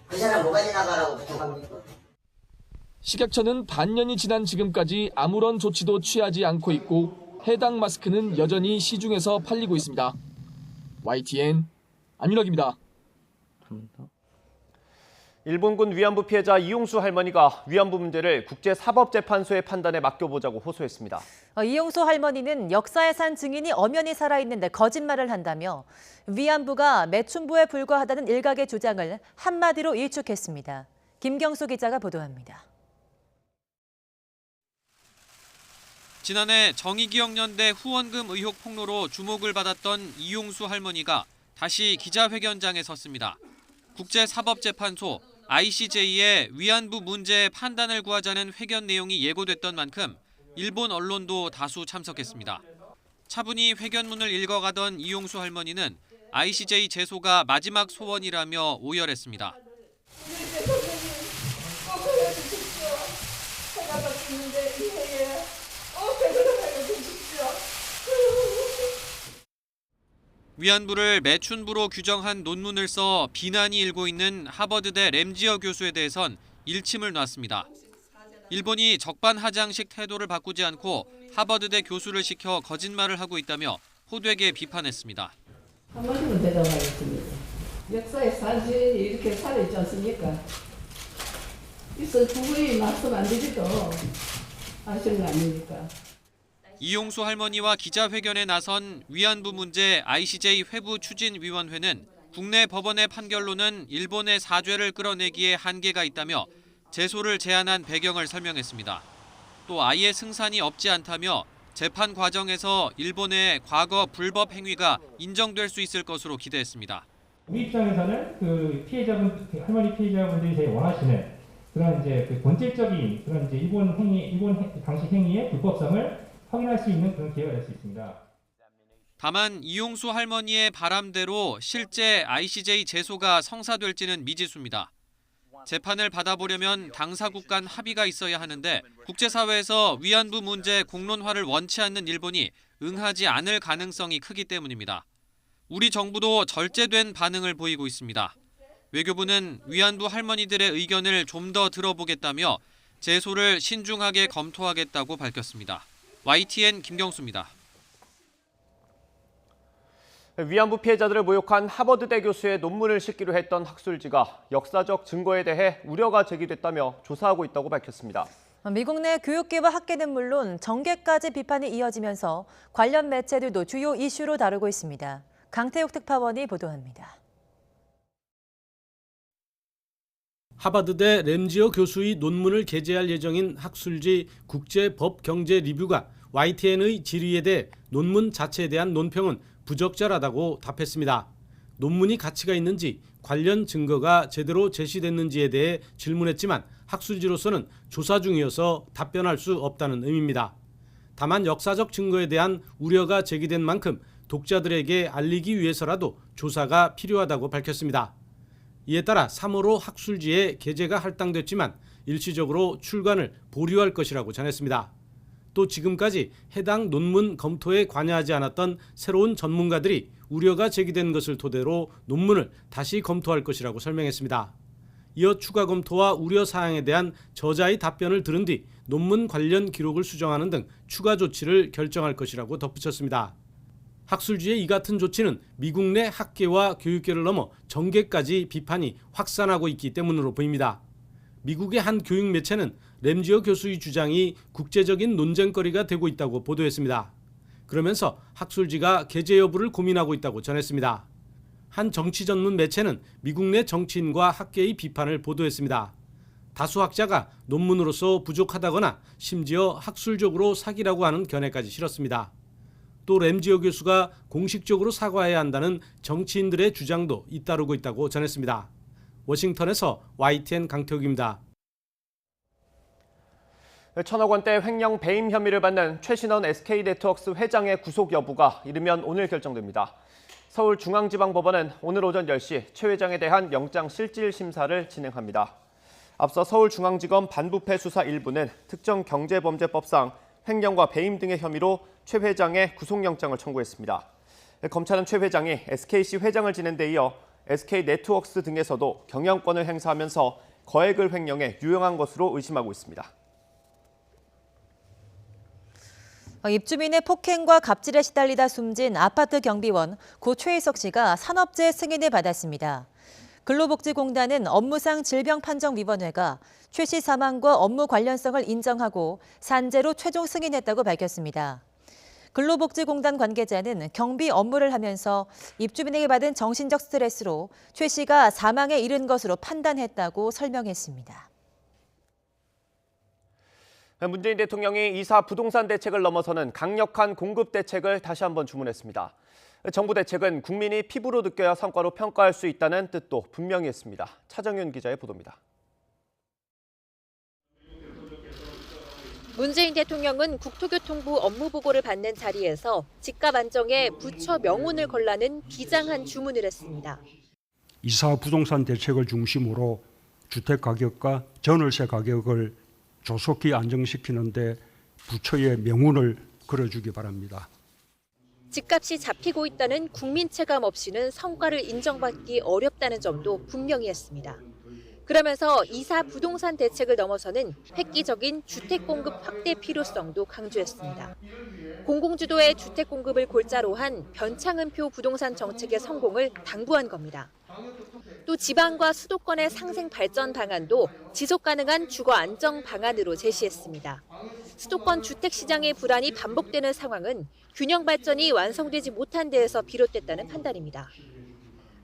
Speaker 7: 그 사람 뭐가 지나가라고 부탁합니까?
Speaker 6: 식약처는 반년이 지난 지금까지 아무런 조치도 취하지 않고 있고 해당 마스크는 여전히 시중에서 팔리고 있습니다. YTN 안윤혁입니다.
Speaker 1: 일본군 위안부 피해자 이용수 할머니가 위안부 문제를 국제사법재판소의 판단에 맡겨보자고 호소했습니다.
Speaker 2: 이용수 할머니는 역사에 산 증인이 엄연히 살아있는데 거짓말을 한다며 위안부가 매춘부에 불과하다는 일각의 주장을 한마디로 일축했습니다. 김경수 기자가 보도합니다.
Speaker 24: 지난해 정의기억연대 후원금 의혹 폭로로 주목을 받았던 이용수 할머니가 다시 기자회견장에 섰습니다. 국제사법재판소 ICJ의 위안부 문제의 판단을 구하자는 회견 내용이 예고됐던 만큼 일본 언론도 다수 참석했습니다. 차분히 회견문을 읽어가던 이용수 할머니는 ICJ 제소가 마지막 소원이라며 오열했습니다. 위안부를 매춘부로 규정한 논문을 써 비난이 일고 있는 하버드대 램지어 교수에 대해선 일침을 놨습니다. 일본이 적반하장식 태도를 바꾸지 않고 하버드대 교수를 시켜 거짓말을 하고 있다며 호되게 비판했습니다.
Speaker 25: 한마디로 대답하겠습니다. 역사의 사실이 이렇게 살아있지 않습니까? 있어 누구의 말씀 안 드리도 아시는 거 아닙니까?
Speaker 24: 이용수 할머니와 기자회견에 나선 위안부 문제 ICJ 회부 추진위원회는 국내 법원의 판결로는 일본의 사죄를 끌어내기에 한계가 있다며 제소를 제안한 배경을 설명했습니다. 또 아예 승산이 없지 않다며 재판 과정에서 일본의 과거 불법 행위가 인정될 수 있을 것으로 기대했습니다.
Speaker 26: 우리 입장에서는 그 피해자분, 할머니 피해자분들이 제일 원하시는 그런 이제 그 본질적인 그런 이제 일본 당시 행위의 불법성을 확인할 수 있는 그런 기회가 될 수 있습니다.
Speaker 24: 다만 이용수 할머니의 바람대로 실제 ICJ 제소가 성사될지는 미지수입니다. 재판을 받아보려면 당사국 간 합의가 있어야 하는데 국제사회에서 위안부 문제 공론화를 원치 않는 일본이 응하지 않을 가능성이 크기 때문입니다. 우리 정부도 절제된 반응을 보이고 있습니다. 외교부는 위안부 할머니들의 의견을 좀 더 들어보겠다며 제소를 신중하게 검토하겠다고 밝혔습니다. YTN 김경수입니다.
Speaker 1: 위안부 피해자들을 모욕한 하버드대 교수의 논문을 싣기로 했던 학술지가 역사적 증거에 대해 우려가 제기됐다며 조사하고 있다고 밝혔습니다.
Speaker 2: 미국 내 교육계와 학계는 물론 정계까지 비판이 이어지면서 관련 매체들도 주요 이슈로 다루고 있습니다. 강태욱 특파원이 보도합니다.
Speaker 27: 하버드대 램지어 교수의 논문을 게재할 예정인 학술지 국제법경제리뷰가 YTN의 질의에 대해 논문 자체에 대한 논평은 부적절하다고 답했습니다. 논문이 가치가 있는지 관련 증거가 제대로 제시됐는지에 대해 질문했지만 학술지로서는 조사 중이어서 답변할 수 없다는 의미입니다. 다만 역사적 증거에 대한 우려가 제기된 만큼 독자들에게 알리기 위해서라도 조사가 필요하다고 밝혔습니다. 이에 따라 3호로 학술지에 게재가 할당됐지만 일시적으로 출간을 보류할 것이라고 전했습니다. 또 지금까지 해당 논문 검토에 관여하지 않았던 새로운 전문가들이 우려가 제기된 것을 토대로 논문을 다시 검토할 것이라고 설명했습니다. 이어 추가 검토와 우려 사항에 대한 저자의 답변을 들은 뒤 논문 관련 기록을 수정하는 등 추가 조치를 결정할 것이라고 덧붙였습니다. 학술지의 이 같은 조치는 미국 내 학계와 교육계를 넘어 정계까지 비판이 확산하고 있기 때문으로 보입니다. 미국의 한 교육 매체는 램지어 교수의 주장이 국제적인 논쟁거리가 되고 있다고 보도했습니다. 그러면서 학술지가 게재 여부를 고민하고 있다고 전했습니다. 한 정치 전문 매체는 미국 내 정치인과 학계의 비판을 보도했습니다. 다수 학자가 논문으로서 부족하다거나 심지어 학술적으로 사기라고 하는 견해까지 실었습니다. 또 램지어 교수가 공식적으로 사과해야 한다는 정치인들의 주장도 잇따르고 있다고 전했습니다. 워싱턴에서 YTN 강태욱입니다.
Speaker 1: 천억 원대 횡령 배임 혐의를 받는 최신원 SK네트워크스 회장의 구속 여부가 이르면 오늘 결정됩니다. 서울중앙지방법원은 오늘 오전 10시 최 회장에 대한 영장 실질 심사를 진행합니다. 앞서 서울중앙지검 반부패 수사 1부는 특정경제범죄법상 횡령과 배임 등의 혐의로 최 회장의 구속영장을 청구했습니다. 검찰은 최 회장이 SKC 회장을 지낸 데 이어 SK네트워크스 등에서도 경영권을 행사하면서 거액을 횡령해 유용한 것으로 의심하고 있습니다.
Speaker 2: 입주민의 폭행과 갑질에 시달리다 숨진 아파트 경비원 고 최희석 씨가 산업재해 승인을 받았습니다. 근로복지공단은 업무상 질병판정위원회가 최 씨 사망과 업무 관련성을 인정하고 산재로 최종 승인했다고 밝혔습니다. 근로복지공단 관계자는 경비 업무를 하면서 입주민에게 받은 정신적 스트레스로 최 씨가 사망에 이른 것으로 판단했다고 설명했습니다.
Speaker 1: 문재인 대통령이 2사 부동산 대책을 넘어서는 강력한 공급 대책을 다시 한번 주문했습니다. 정부 대책은 국민이 피부로 느껴야 성과로 평가할 수 있다는 뜻도 분명히 했습니다. 차정윤 기자의 보도입니다.
Speaker 2: 문재인 대통령은 국토교통부 업무보고를 받는 자리에서 집값 안정에 부처 명운을 걸라는 비장한 주문을 했습니다.
Speaker 8: 2사 부동산 대책을 중심으로 주택가격과 전월세 가격을 조속히 안정시키는 데 부처의 명운을 걸어주기 바랍니다.
Speaker 2: 집값이 잡히고 있다는 국민 체감 없이는 성과를 인정받기 어렵다는 점도 분명히 했습니다. 그러면서 2사 부동산 대책을 넘어서는 획기적인 주택 공급 확대 필요성도 강조했습니다. 공공주도의 주택 공급을 골자로 한 변창흠표 부동산 정책의 성공을 당부한 겁니다. 또 지방과 수도권의 상생 발전 방안도 지속 가능한 주거 안정 방안으로 제시했습니다. 수도권 주택 시장의 불안이 반복되는 상황은 균형 발전이 완성되지 못한 데에서 비롯됐다는 판단입니다.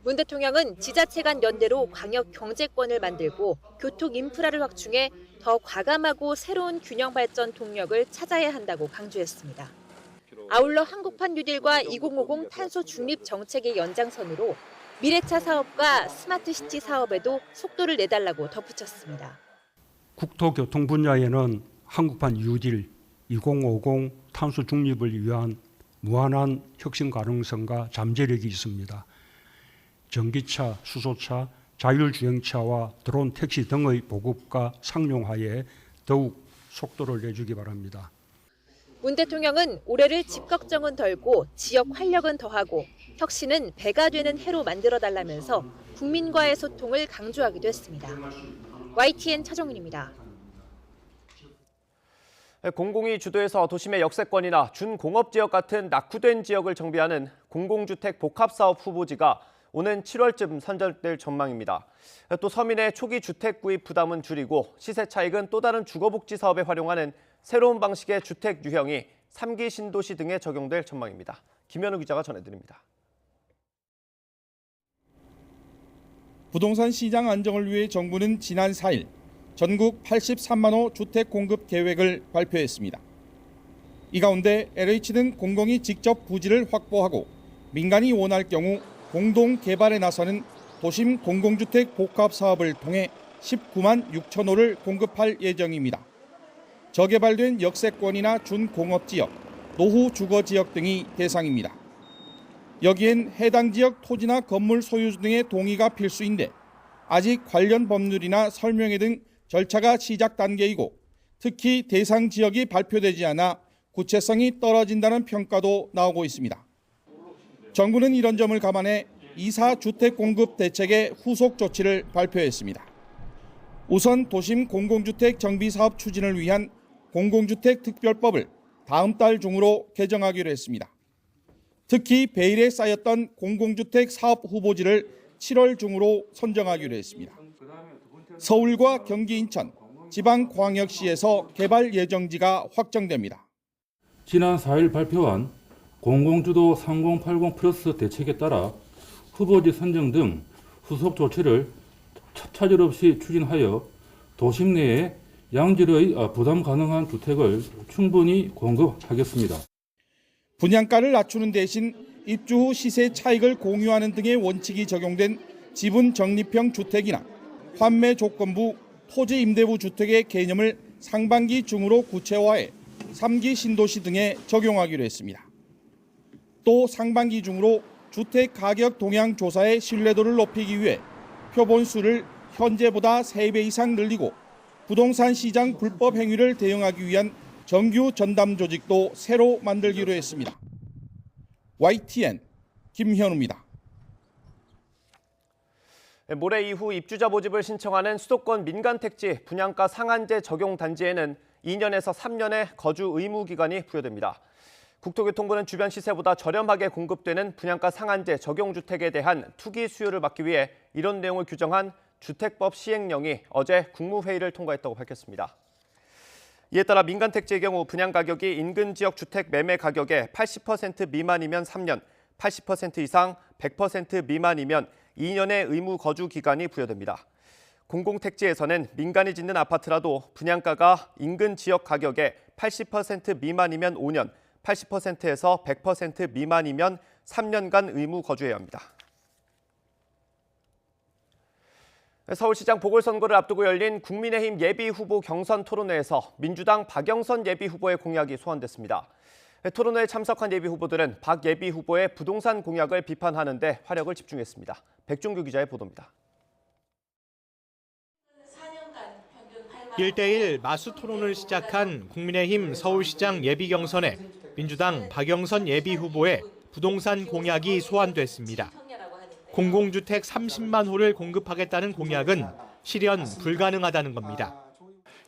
Speaker 2: 문 대통령은 지자체 간 연대로 광역 경제권을 만들고 교통 인프라를 확충해 더 과감하고 새로운 균형 발전 동력을 찾아야 한다고 강조했습니다. 아울러 한국판 뉴딜과 2050 탄소 중립 정책의 연장선으로 미래차 사업과 스마트시티 사업에도 속도를 내달라고 덧붙였습니다.
Speaker 8: 국토교통 분야에는 한국판 뉴딜, 2050 탄소 중립을 위한 무한한 혁신 가능성과 잠재력이 있습니다. 전기차, 수소차, 자율주행차와 드론 택시 등의 보급과 상용화에 더욱 속도를 내주기 바랍니다.
Speaker 2: 문 대통령은 올해를 집 걱정은 덜고 지역 활력은 더하고 혁신은 배가 되는 해로 만들어달라면서 국민과의 소통을 강조하기도 했습니다. YTN 차정은입니다.
Speaker 1: 공공이 주도해서 도심의 역세권이나 준공업지역 같은 낙후된 지역을 정비하는 공공주택 복합사업 후보지가 오는 7월쯤 선정될 전망입니다. 또 서민의 초기 주택 구입 부담은 줄이고 시세 차익은 또 다른 주거복지 사업에 활용하는 새로운 방식의 주택 유형이 3기 신도시 등에 적용될 전망입니다. 김현우 기자가 전해드립니다.
Speaker 10: 부동산 시장 안정을 위해 정부는 지난 4일 전국 83만 호 주택 공급 계획을 발표했습니다. 이 가운데 LH 등 공공이 직접 부지를 확보하고 민간이 원할 경우 공동 개발에 나서는 도심 공공주택 복합 사업을 통해 19만 6천 호를 공급할 예정입니다. 저개발된 역세권이나 준공업지역, 노후주거지역 등이 대상입니다. 여기엔 해당 지역 토지나 건물 소유주 등의 동의가 필수인데 아직 관련 법률이나 설명회 등 절차가 시작 단계이고 특히 대상 지역이 발표되지 않아 구체성이 떨어진다는 평가도 나오고 있습니다. 정부는 이런 점을 감안해 2사 주택 공급 대책의 후속 조치를 발표했습니다. 우선 도심 공공주택 정비 사업 추진을 위한 공공주택 특별법을 다음 달 중으로 개정하기로 했습니다. 특히 베일에 쌓였던 공공주택 사업 후보지를 7월 중으로 선정하기로 했습니다. 서울과 경기, 인천, 지방광역시에서 개발 예정지가 확정됩니다.
Speaker 11: 지난 4일 발표한 공공주도 3080 플러스 대책에 따라 후보지 선정 등 후속 조치를 차질 없이 추진하여 도심 내에 양질의 부담 가능한 주택을 충분히 공급하겠습니다.
Speaker 10: 분양가를 낮추는 대신 입주 후 시세 차익을 공유하는 등의 원칙이 적용된 지분 적립형 주택이나 환매 조건부 토지 임대부 주택의 개념을 상반기 중으로 구체화해 3기 신도시 등에 적용하기로 했습니다. 또 상반기 중으로 주택 가격 동향 조사의 신뢰도를 높이기 위해 표본수를 현재보다 3배 이상 늘리고 부동산 시장 불법 행위를 대응하기 위한 정규 전담 조직도 새로 만들기로 했습니다. YTN 김현우입니다.
Speaker 1: 모레 이후 입주자 모집을 신청하는 수도권 민간택지 분양가 상한제 적용 단지에는 2년에서 3년의 거주 의무 기간이 부여됩니다. 국토교통부는 주변 시세보다 저렴하게 공급되는 분양가 상한제 적용 주택에 대한 투기 수요를 막기 위해 이런 내용을 규정한 주택법 시행령이 어제 국무회의를 통과했다고 밝혔습니다. 이에 따라 민간택지의 경우 분양가격이 인근 지역 주택 매매 가격의 80% 미만이면 3년, 80% 이상 100% 미만이면 2년의 의무 거주 기간이 부여됩니다. 공공택지에서는 민간이 짓는 아파트라도 분양가가 인근 지역 가격의 80% 미만이면 5년, 80%에서 100% 미만이면 3년간 의무 거주해야 합니다. 서울시장 보궐선거를 앞두고 열린 국민의힘 예비후보 경선 토론회에서 민주당 박영선 예비후보의 공약이 소환됐습니다. 토론회에 참석한 예비후보들은 박 예비후보의 부동산 공약을 비판하는 데 화력을 집중했습니다. 백종규 기자의 보도입니다.
Speaker 12: 1대1 마수 토론을 시작한 국민의힘 서울시장 예비경선에 민주당 박영선 예비후보의 부동산 공약이 소환됐습니다. 공공주택 30만 호를 공급하겠다는 공약은 실현 불가능하다는 겁니다.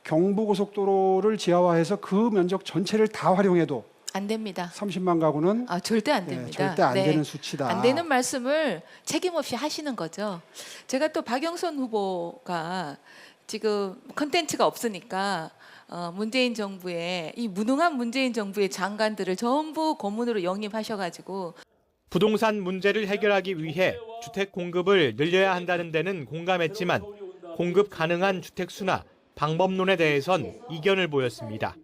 Speaker 13: 경부고속도로를 지하화해서 그 면적 전체를 다 활용해도
Speaker 14: 안 됩니다.
Speaker 13: 30만 가구는
Speaker 14: 절대 안 됩니다.
Speaker 13: 절대 안 되는 수치다.
Speaker 14: 안 되는 말씀을 책임 없이 하시는 거죠. 제가 또 박영선 후보가 지금 컨텐츠가 없으니까 문재인 정부의 이 무능한 문재인 정부의 장관들을 전부 고문으로 영입하셔가지고
Speaker 12: 부동산 문제를 해결하기 위해 주택 공급을 늘려야 한다는 데는 공감했지만 공급 가능한 주택 수나 방법론에 대해선 이견을 보였습니다.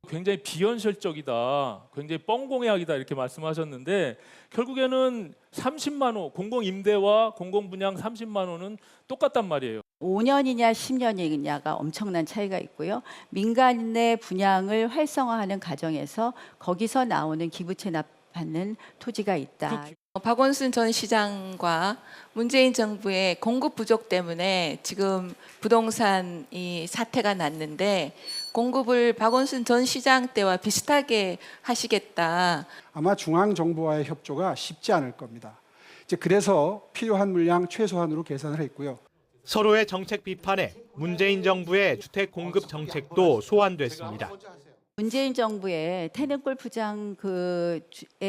Speaker 15: 굉장히 비현실적이다, 굉장히 뻥공약이다 이렇게 말씀하셨는데 결국에는 30만 호, 공공임대와 공공분양 30만 호는 똑같단 말이에요.
Speaker 16: 5년이냐 10년이냐가 엄청난 차이가 있고요. 민간의 분양을 활성화하는 과정에서 거기서 나오는 기부채납 받는 토지가 있다.
Speaker 14: 박원순 전 시장과 문재인 정부의 공급 부족 때문에 지금 부동산 이 사태가 났는데 공급을 박원순 전 시장 때와 비슷하게 하시겠다.
Speaker 13: 아마 중앙정부와의 협조가 쉽지 않을 겁니다. 이제 그래서 필요한 물량 최소한으로 계산을 했고요.
Speaker 12: 서로의 정책 비판에 문재인 정부의 주택 공급 정책도 소환됐습니다.
Speaker 16: 문재인 정부의 태릉 골프장에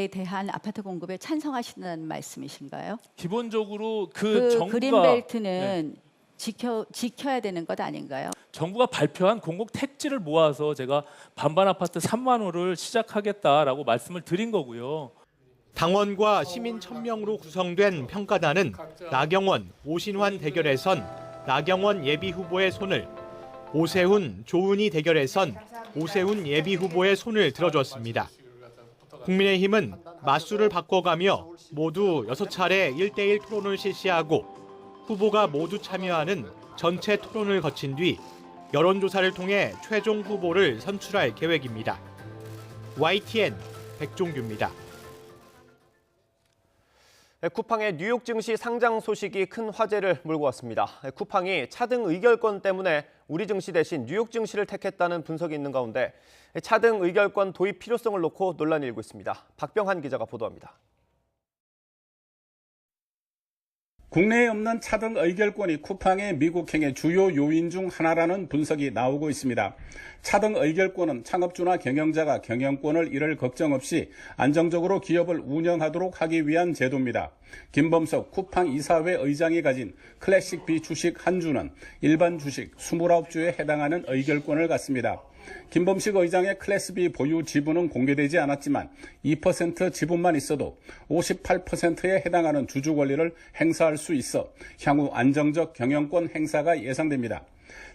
Speaker 16: 대한 아파트 공급에 찬성하신다는 말씀이신가요?
Speaker 15: 기본적으로 그 정부가
Speaker 16: 그린벨트는 지켜야 되는 것 아닌가요?
Speaker 15: 정부가 발표한 공공 택지를 모아서 제가 반반 아파트 3만 호를 시작하겠다라고 말씀을 드린 거고요.
Speaker 12: 당원과 시민 1000명으로 구성된 평가단은 나경원, 오신환 대결에선 나경원 예비후보의 손을, 오세훈, 조은희 대결에선 오세훈 예비후보의 손을 들어줬습니다. 국민의힘은 맞수를 바꿔가며 모두 6차례 1대1 토론을 실시하고 후보가 모두 참여하는 전체 토론을 거친 뒤 여론조사를 통해 최종 후보를 선출할 계획입니다. YTN 백종규입니다.
Speaker 1: 쿠팡의 뉴욕 증시 상장 소식이 큰 화제를 몰고 왔습니다. 쿠팡이 차등 의결권 때문에 우리 증시 대신 뉴욕 증시를 택했다는 분석이 있는 가운데 차등 의결권 도입 필요성을 놓고 논란이 일고 있습니다. 박병한 기자가 보도합니다.
Speaker 5: 국내에 없는 차등 의결권이 쿠팡의 미국행의 주요 요인 중 하나라는 분석이 나오고 있습니다. 차등 의결권은 창업주나 경영자가 경영권을 잃을 걱정 없이 안정적으로 기업을 운영하도록 하기 위한 제도입니다. 김범석 쿠팡 이사회 의장이 가진 클래식 B 주식 한 주는 일반 주식 29주에 해당하는 의결권을 갖습니다. 김범식 의장의 클래스 B 보유 지분은 공개되지 않았지만 2% 지분만 있어도 58%에 해당하는 주주 권리를 행사할 수 있어 향후 안정적 경영권 행사가 예상됩니다.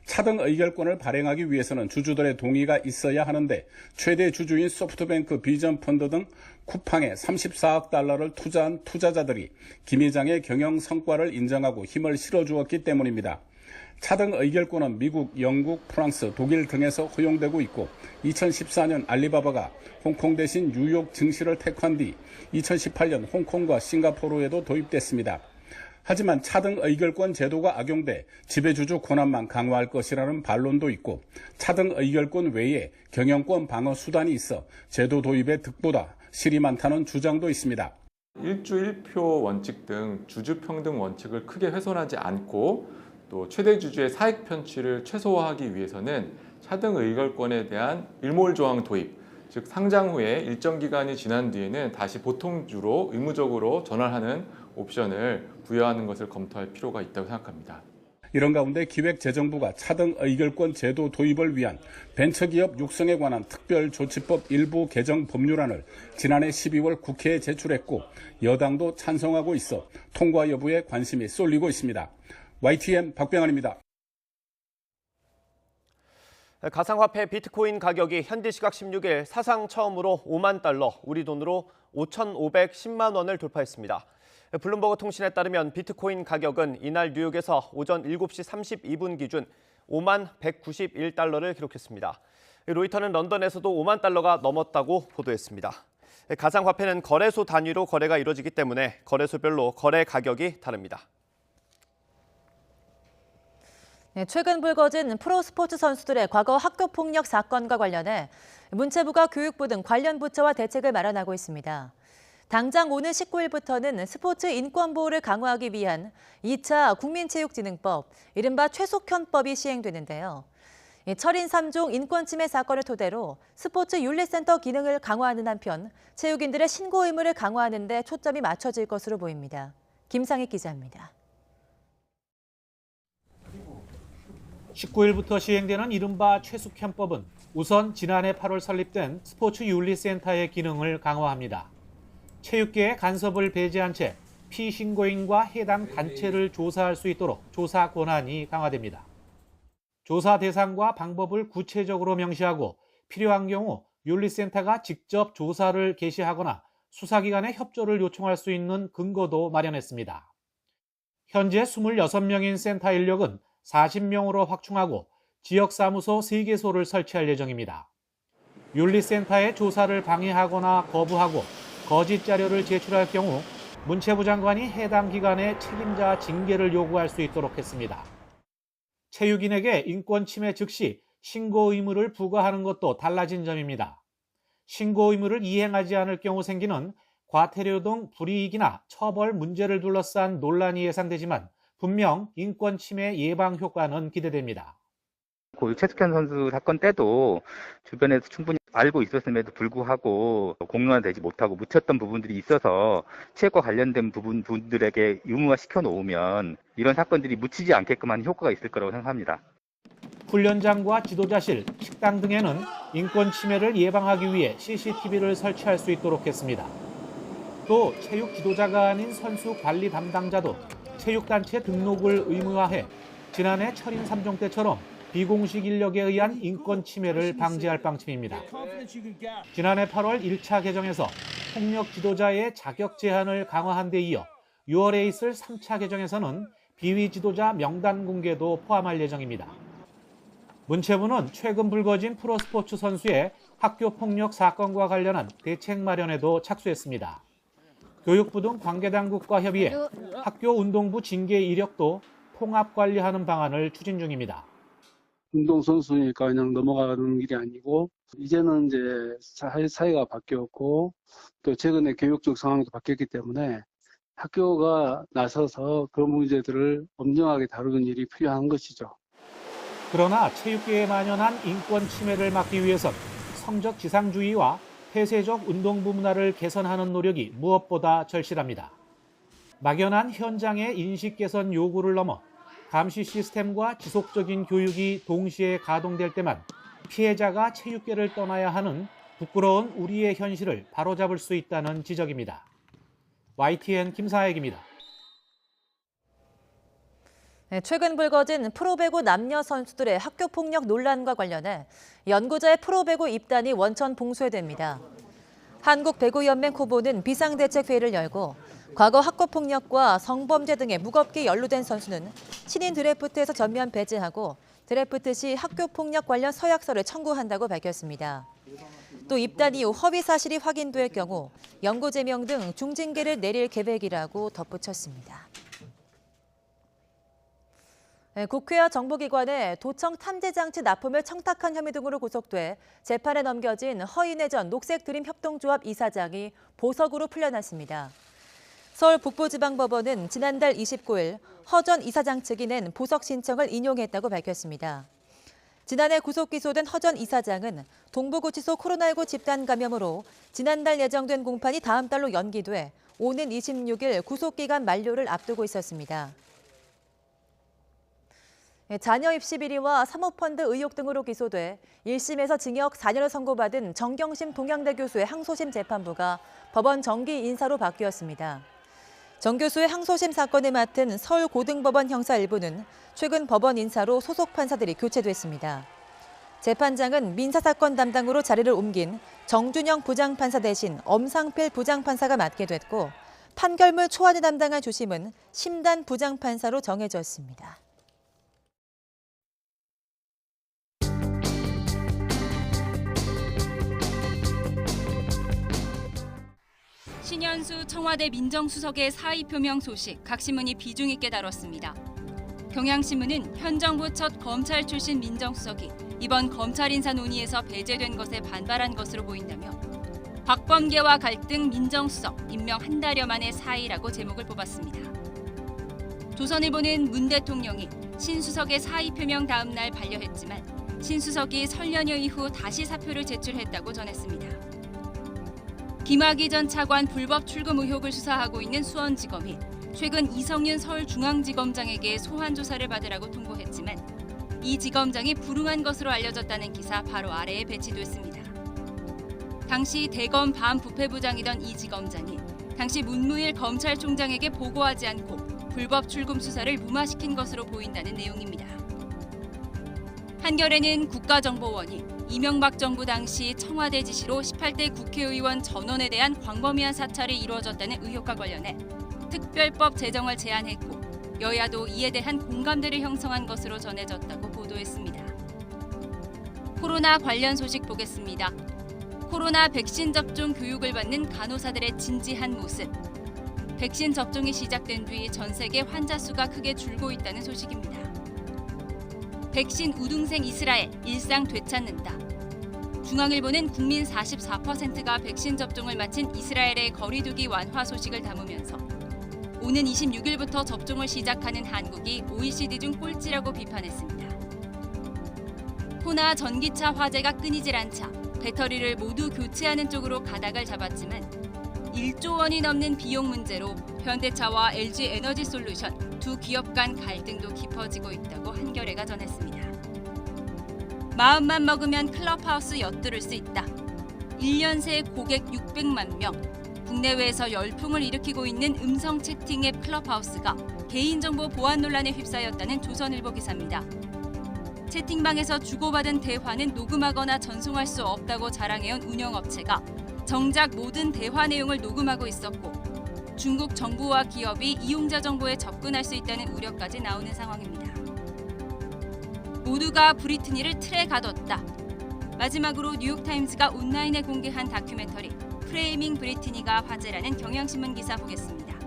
Speaker 5: 차등 의결권을 발행하기 위해서는 주주들의 동의가 있어야 하는데 최대 주주인 소프트뱅크 비전펀드 등 쿠팡에 34억 달러를 투자한 투자자들이 김 회장의 경영 성과를 인정하고 힘을 실어주었기 때문입니다. 차등 의결권은 미국, 영국, 프랑스, 독일 등에서 허용되고 있고 2014년 알리바바가 홍콩 대신 뉴욕 증시를 택한 뒤 2018년 홍콩과 싱가포르에도 도입됐습니다. 하지만 차등 의결권 제도가 악용돼 지배주주 권한만 강화할 것이라는 반론도 있고 차등 의결권 외에 경영권 방어 수단이 있어 제도 도입의 득보다 실이 많다는 주장도 있습니다.
Speaker 17: 1주 1표 원칙 등 주주 평등 원칙을 크게 훼손하지 않고 또 최대 주주의 사익 편취를 최소화하기 위해서는 차등 의결권에 대한 일몰 조항 도입, 즉 상장 후에 일정 기간이 지난 뒤에는 다시 보통주로 의무적으로 전환하는 옵션을 부여하는 것을 검토할 필요가 있다고 생각합니다.
Speaker 5: 이런 가운데 기획재정부가 차등 의결권 제도 도입을 위한 벤처기업 육성에 관한 특별조치법 일부 개정 법률안을 지난해 12월 국회에 제출했고 여당도 찬성하고 있어 통과 여부에 관심이 쏠리고 있습니다. YTN 박병환입니다.
Speaker 1: 가상화폐 비트코인 가격이 현지 시각 16일 사상 처음으로 5만 달러, 우리 돈으로 5,510만 원을 돌파했습니다. 블룸버그 통신에 따르면 비트코인 가격은 이날 뉴욕에서 오전 7시 32분 기준 5만 191달러를 기록했습니다. 로이터는 런던에서도 5만 달러가 넘었다고 보도했습니다. 가상화폐는 거래소 단위로 거래가 이루어지기 때문에 거래소별로 거래 가격이 다릅니다.
Speaker 2: 최근 불거진 프로스포츠 선수들의 과거 학교폭력 사건과 관련해 문체부가 교육부 등 관련 부처와 대책을 마련하고 있습니다. 당장 오는 19일부터는 스포츠 인권 보호를 강화하기 위한 2차 국민체육진흥법, 이른바 최속현법이 시행되는데요. 철인 3종 인권침해 사건을 토대로 스포츠 윤리센터 기능을 강화하는 한편 체육인들의 신고 의무를 강화하는 데 초점이 맞춰질 것으로 보입니다. 김상익 기자입니다.
Speaker 18: 19일부터 시행되는 이른바 최숙현법은 우선 지난해 8월 설립된 스포츠 윤리센터의 기능을 강화합니다. 체육계의 간섭을 배제한 채 피신고인과 해당 단체를 조사할 수 있도록 조사 권한이 강화됩니다. 조사 대상과 방법을 구체적으로 명시하고 필요한 경우 윤리센터가 직접 조사를 개시하거나 수사기관의 협조를 요청할 수 있는 근거도 마련했습니다. 현재 26명인 센터 인력은 40명으로 확충하고 지역사무소 3개소를 설치할 예정입니다. 윤리센터의 조사를 방해하거나 거부하고 거짓 자료를 제출할 경우 문체부 장관이 해당 기관의 책임자 징계를 요구할 수 있도록 했습니다. 체육인에게 인권 침해 즉시 신고 의무를 부과하는 것도 달라진 점입니다. 신고 의무를 이행하지 않을 경우 생기는 과태료 등 불이익이나 처벌 문제를 둘러싼 논란이 예상되지만 분명 인권 침해 예방 효과는 기대됩니다.
Speaker 19: 고 최숙현 선수 사건 때도 주변에서 충분히 알고 있었음에도 불구하고 공론화되지 못하고 묻혔던 부분들이 있어서 체육과 관련된 부분들에게 의무화시켜 놓으면 이런 사건들이 묻히지 않게끔 하는 효과가 있을 거라고 생각합니다.
Speaker 18: 훈련장과 지도자실, 식당 등에는 인권 침해를 예방하기 위해 CCTV를 설치할 수 있도록 했습니다. 또 체육 지도자가 아닌 선수 관리 담당자도 체육단체 등록을 의무화해 지난해 철인 3종 때처럼 비공식 인력에 의한 인권 침해를 방지할 방침입니다. 지난해 8월 1차 개정에서 폭력 지도자의 자격 제한을 강화한 데 이어 6월에 있을 3차 개정에서는 비위 지도자 명단 공개도 포함할 예정입니다. 문체부는 최근 불거진 프로스포츠 선수의 학교 폭력 사건과 관련한 대책 마련에도 착수했습니다. 교육부 등 관계당국과 협의해 학교 운동부 징계 이력도 통합 관리하는 방안을 추진 중입니다.
Speaker 3: 운동선수니까 그냥 넘어가는 일이 아니고 이제는 이제 사회가 바뀌었고 또 최근에 교육적 상황도 바뀌었기 때문에 학교가 나서서 그런 문제들을 엄정하게 다루는 일이 필요한 것이죠.
Speaker 18: 그러나 체육계에 만연한 인권 침해를 막기 위해선 성적 지상주의와 폐쇄적 운동부 문화를 개선하는 노력이 무엇보다 절실합니다. 막연한 현장의 인식 개선 요구를 넘어 감시 시스템과 지속적인 교육이 동시에 가동될 때만 피해자가 체육계를 떠나야 하는 부끄러운 우리의 현실을 바로잡을 수 있다는 지적입니다. YTN 김사혁입니다.
Speaker 2: 네, 최근 불거진 프로배구 남녀 선수들의 학교 폭력 논란과 관련해 연구자의 프로배구 입단이 원천 봉쇄됩니다. 한국배구연맹 후보는 비상대책회의를 열고 과거 학교폭력과 성범죄 등에 무겁게 연루된 선수는 신인 드래프트에서 전면 배제하고 드래프트 시 학교폭력 관련 서약서를 청구한다고 밝혔습니다. 또 입단 이후 허위 사실이 확인될 경우 영구 제명 등 중징계를 내릴 계획이라고 덧붙였습니다. 국회와 정부기관에 도청 탐지장치 납품을 청탁한 혐의 등으로 구속돼 재판에 넘겨진 허인회전 녹색드림협동조합 이사장이 보석으로 풀려났습니다. 서울 북부지방법원은 지난달 29일 허 전 이사장 측이 낸 보석 신청을 인용했다고 밝혔습니다. 지난해 구속 기소된 허 전 이사장은 동부구치소 코로나19 집단 감염으로 지난달 예정된 공판이 다음 달로 연기돼 오는 26일 구속기간 만료를 앞두고 있었습니다. 자녀 입시 비리와 사모펀드 의혹 등으로 기소돼 1심에서 징역 4년을 선고받은 정경심 동양대 교수의 항소심 재판부가 법원 정기 인사로 바뀌었습니다. 정 교수의 항소심 사건을 맡은 서울고등법원 형사 1부는 최근 법원 인사로 소속 판사들이 교체됐습니다. 재판장은 민사사건 담당으로 자리를 옮긴 정준영 부장판사 대신 엄상필 부장판사가 맡게 됐고 판결문 초안을 담당한 주심은 심단 부장판사로 정해졌습니다.
Speaker 4: 신현수 청와대 민정수석의 사의 표명 소식 각 신문이 비중 있게 다뤘습니다. 경향신문은 현 정부 첫 검찰 출신 민정수석이 이번 검찰 인사 논의에서 배제된 것에 반발한 것으로 보인다며 박범계와 갈등 민정수석 임명 한 달여 만의 사의라고 제목을 뽑았습니다. 조선일보는 문 대통령이 신 수석의 사의 표명 다음 날 반려했지만 신 수석이 설 연휴 이후 다시 사표를 제출했다고 전했습니다. 김학의 전 차관 불법 출금 의혹을 수사하고 있는 수원지검이 최근 이성윤 서울중앙지검장에게 소환 조사를 받으라고 통보했지만 이 지검장이 불응한 것으로 알려졌다는 기사 바로 아래에 배치됐습니다. 당시 대검 반부패부장이던 이 지검장이 당시 문무일 검찰총장에게 보고하지 않고 불법 출금 수사를 무마시킨 것으로 보인다는 내용입니다. 한겨레는 국가정보원이 이명박 정부 당시 청와대 지시로 18대 국회의원 전원에 대한 광범위한 사찰이 이루어졌다는 의혹과 관련해 특별법 제정을 제안했고 여야도 이에 대한 공감대를 형성한 것으로 전해졌다고 보도했습니다. 코로나 관련 소식 보겠습니다. 코로나 백신 접종 교육을 받는 간호사들의 진지한 모습. 백신 접종이 시작된 뒤 전 세계 환자 수가 크게 줄고 있다는 소식입니다. 백신 우등생 이스라엘 일상 되찾는다. 중앙일보는 국민 44%가 백신 접종을 마친 이스라엘의 거리두기 완화 소식을 담으면서 오는 26일부터 접종을 시작하는 한국이 OECD 중 꼴찌라고 비판했습니다. 호나 전기차 화재가 끊이질 않자 배터리를 모두 교체하는 쪽으로 가닥을 잡았지만 1조 원이 넘는 비용 문제로 현대차와 LG에너지솔루션 두 기업 간 갈등도 깊어지고 있다고 한겨레가 전했습니다. 마음만 먹으면 클럽하우스 엿들을 수 있다. 1년 새 고객 600만 명. 국내외에서 열풍을 일으키고 있는 음성 채팅 앱 클럽하우스가 개인정보 보안 논란에 휩싸였다는 조선일보 기사입니다. 채팅방에서 주고받은 대화는 녹음하거나 전송할 수 없다고 자랑해온 운영업체가 정작 모든 대화 내용을 녹음하고 있었고 중국 정부와 기업이 이용자 정보에 접근할 수 있다는 우려까지 나오는 상황입니다. 모두가 브리트니를 틀에 가뒀다. 마지막으로 뉴욕타임즈가 온라인에 공개한 다큐멘터리 프레이밍 브리트니가 화제라는 경향신문 기사 보겠습니다.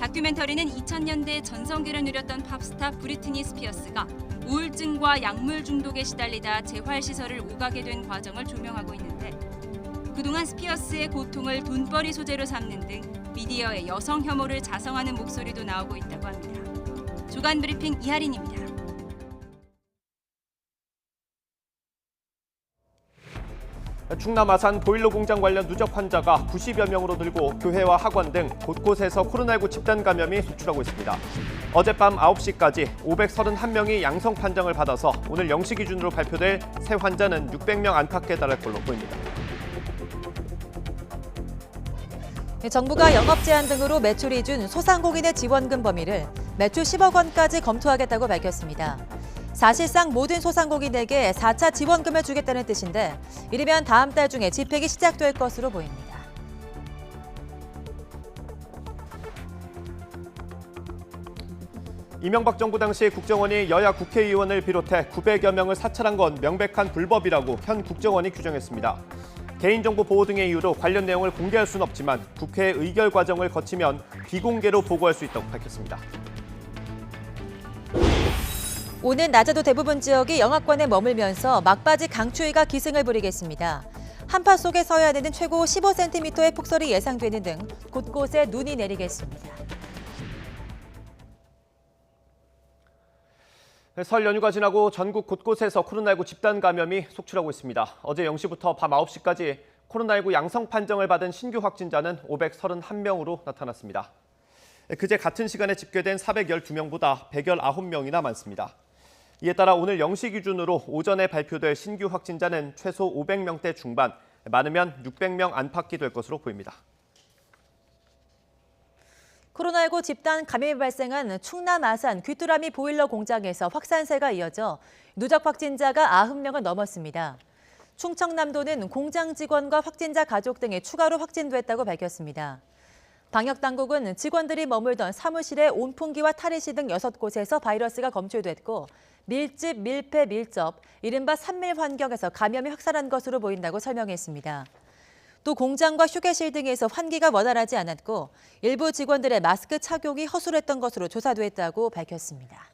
Speaker 4: 다큐멘터리는 2000년대 전성기를 누렸던 팝스타 브리트니 스피어스가 우울증과 약물 중독에 시달리다 재활시설을 오가게 된 과정을 조명하고 있는데 그동안 스피어스의 고통을 돈벌이 소재로 삼는 등 미디어의 여성 혐오를 자성하는 목소리도 나오고 있다고 합니다. 주간 브리핑 이하린입니다.
Speaker 1: 충남 아산 보일러 공장 관련 누적 환자가 90여 명으로 늘고 교회와 학원 등 곳곳에서 코로나19 집단 감염이 속출하고 있습니다. 어젯밤 9시까지 531명이 양성 판정을 받아서 오늘 0시 기준으로 발표될 새 환자는 600명 안팎에 달할 걸로 보입니다.
Speaker 2: 정부가 영업 제한 등으로 매출이 준 소상공인의 지원금 범위를 매출 10억 원까지 검토하겠다고 밝혔습니다. 사실상 모든 소상공인에게 4차 지원금을 주겠다는 뜻인데 이르면 다음 달 중에 집행이 시작될 것으로 보입니다.
Speaker 1: 이명박 정부 당시 국정원이 여야 국회의원을 비롯해 900여 명을 사찰한 건 명백한 불법이라고 현 국정원이 규정했습니다. 개인정보 보호 등의 이유로 관련 내용을 공개할 수는 없지만 국회 의결 과정을 거치면 비공개로 보고할 수 있다고 밝혔습니다.
Speaker 2: 오는 낮에도 대부분 지역이 영하권에 머물면서 막바지 강추위가 기승을 부리겠습니다. 한파 속에 서해안에는 최고 15cm의 폭설이 예상되는 등 곳곳에 눈이 내리겠습니다.
Speaker 1: 설 연휴가 지나고 전국 곳곳에서 코로나19 집단 감염이 속출하고 있습니다. 어제 0시부터 밤 9시까지 코로나19 양성 판정을 받은 신규 확진자는 531명으로 나타났습니다. 그제 같은 시간에 집계된 412명보다 119명이나 많습니다. 이에 따라 오늘 0시 기준으로 오전에 발표될 신규 확진자는 최소 500명대 중반, 많으면 600명 안팎이 될 것으로 보입니다.
Speaker 2: 코로나19 집단 감염이 발생한 충남 아산 귀뚜라미 보일러 공장에서 확산세가 이어져 누적 확진자가 90명을 넘었습니다. 충청남도는 공장 직원과 확진자 가족 등이 추가로 확진됐다고 밝혔습니다. 방역당국은 직원들이 머물던 사무실의 온풍기와 탈의실 등 6곳에서 바이러스가 검출됐고 밀집, 밀폐, 밀접, 이른바 산밀 환경에서 감염이 확산한 것으로 보인다고 설명했습니다. 또 공장과 휴게실 등에서 환기가 원활하지 않았고 일부 직원들의 마스크 착용이 허술했던 것으로 조사됐다고 밝혔습니다.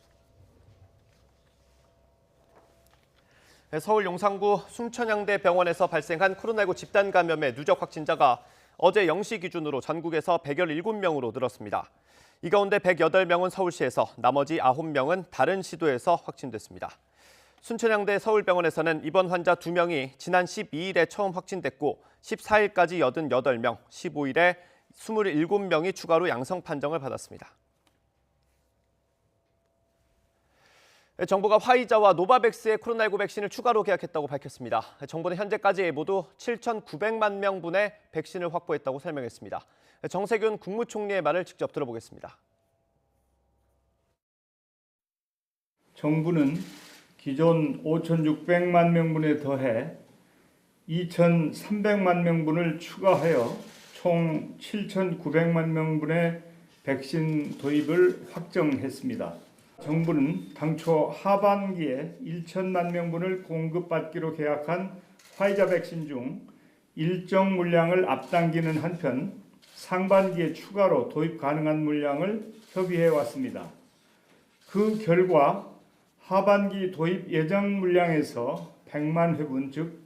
Speaker 1: 서울 용산구 순천향대 병원에서 발생한 코로나19 집단 감염의 누적 확진자가 어제 0시 기준으로 전국에서 117명으로 늘었습니다. 이 가운데 108명은 서울시에서 나머지 9명은 다른 시도에서 확진됐습니다. 순천향대 서울병원에서는 이번 환자 2명이 지난 12일에 처음 확진됐고 14일까지 88명, 15일에 27명이 추가로 양성 판정을 받았습니다. 정부가 화이자와 노바백스의 코로나19 백신을 추가로 계약했다고 밝혔습니다. 정부는 현재까지 모두 7,900만 명분의 백신을 확보했다고 설명했습니다. 정세균 국무총리의 말을 직접 들어보겠습니다.
Speaker 6: 정부는 기존 5,600만 명분에 더해 2,300만 명분을 추가하여 총 7,900만 명분의 백신 도입을 확정했습니다. 정부는 당초 하반기에 1천만 명분을 공급받기로 계약한 화이자 백신 중 일정 물량을 앞당기는 한편 상반기에 추가로 도입 가능한 물량을 협의해 왔습니다. 그 결과 하반기 도입 예정 물량에서 100만 회분, 즉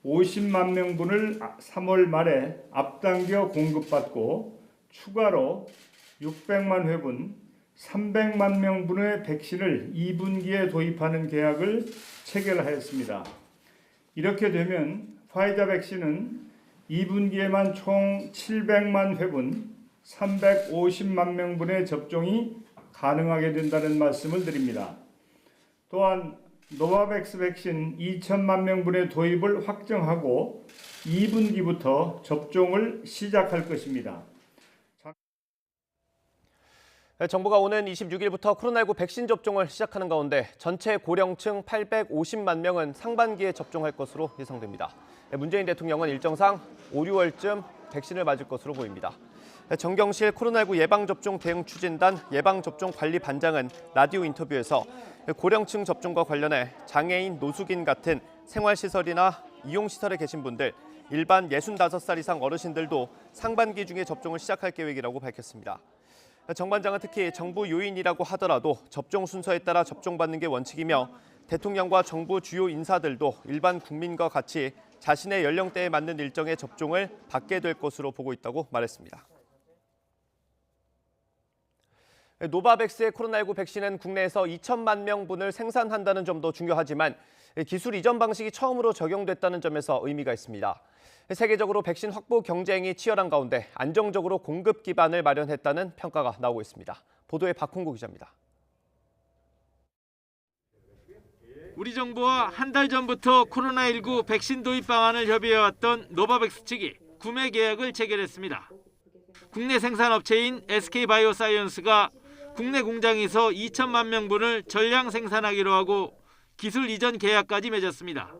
Speaker 6: 50만 명분을 3월 말에 앞당겨 공급받고 추가로 600만 회분, 300만 명분의 백신을 2분기에 도입하는 계약을 체결하였습니다. 이렇게 되면 화이자 백신은 2분기에만 총 700만 회분, 350만 명분의 접종이 가능하게 된다는 말씀을 드립니다. 또한 노바백스 백신 2천만 명분의 도입을 확정하고 2분기부터 접종을 시작할 것입니다.
Speaker 1: 정부가 오는 26일부터 코로나19 백신 접종을 시작하는 가운데 전체 고령층 850만 명은 상반기에 접종할 것으로 예상됩니다. 문재인 대통령은 일정상 5, 6월쯤 백신을 맞을 것으로 보입니다. 정경실 코로나19 예방접종 대응 추진단 예방접종관리반장은 라디오 인터뷰에서 고령층 접종과 관련해 장애인, 노숙인 같은 생활시설이나 이용시설에 계신 분들, 일반 65살 이상 어르신들도 상반기 중에 접종을 시작할 계획이라고 밝혔습니다. 정 반장은 특히 정부 요인이라고 하더라도 접종 순서에 따라 접종받는 게 원칙이며 대통령과 정부 주요 인사들도 일반 국민과 같이 자신의 연령대에 맞는 일정의 접종을 받게 될 것으로 보고 있다고 말했습니다. 노바백스의 코로나19 백신은 국내에서 2천만 명분을 생산한다는 점도 중요하지만 기술 이전 방식이 처음으로 적용됐다는 점에서 의미가 있습니다. 세계적으로 백신 확보 경쟁이 치열한 가운데 안정적으로 공급 기반을 마련했다는 평가가 나오고 있습니다. 보도에 박홍구 기자입니다.
Speaker 7: 우리 정부와 한 달 전부터 코로나19 백신 도입 방안을 협의해왔던 노바백스 측이 구매 계약을 체결했습니다. 국내 생산업체인 SK바이오사이언스가 국내 공장에서 2천만 명분을 전량 생산하기로 하고 기술 이전 계약까지 맺었습니다.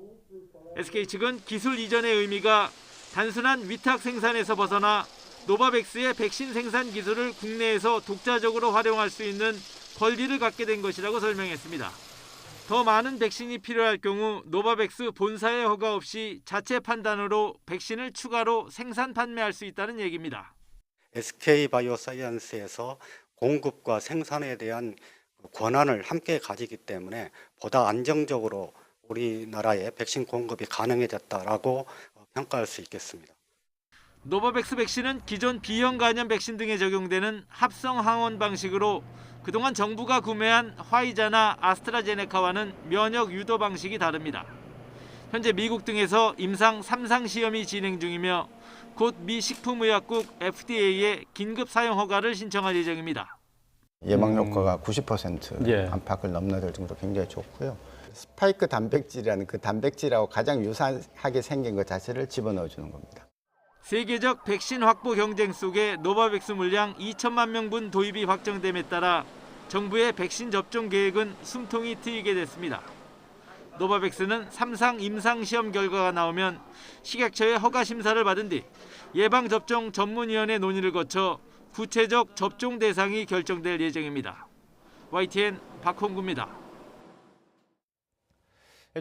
Speaker 7: SK 측은 기술 이전의 의미가 단순한 위탁 생산에서 벗어나 노바백스의 백신 생산 기술을 국내에서 독자적으로 활용할 수 있는 권리를 갖게 된 것이라고 설명했습니다. 더 많은 백신이 필요할 경우 노바백스 본사의 허가 없이 자체 판단으로 백신을 추가로 생산 판매할 수 있다는 얘기입니다.
Speaker 9: SK바이오사이언스에서 공급과 생산에 대한 권한을 함께 가지기 때문에 보다 안정적으로 우리나라에 백신 공급이 가능해졌다라고 평가할 수 있겠습니다.
Speaker 7: 노바백스 백신은 기존 B형 간염 백신 등에 적용되는 합성 항원 방식으로 그동안 정부가 구매한 화이자나 아스트라제네카와는 면역 유도 방식이 다릅니다. 현재 미국 등에서 임상 3상 시험이 진행 중이며 곧 미 식품의약국 FDA에 긴급 사용 허가를 신청할 예정입니다.
Speaker 20: 예방 효과가 90% 안팎을 넘나들 정도로 굉장히 좋고요. 스파이크 단백질이라는 그 단백질하고 가장 유사하게 생긴 것 자체를 집어넣어 주는 겁니다.
Speaker 7: 세계적 백신 확보 경쟁 속에 노바백스 물량 2천만 명분 도입이 확정됨에 따라 정부의 백신 접종 계획은 숨통이 트이게 됐습니다. 노바백스는 3상 임상시험 결과가 나오면 식약처의 허가 심사를 받은 뒤 예방접종 전문위원회 논의를 거쳐 구체적 접종 대상이 결정될 예정입니다. YTN 박홍구입니다.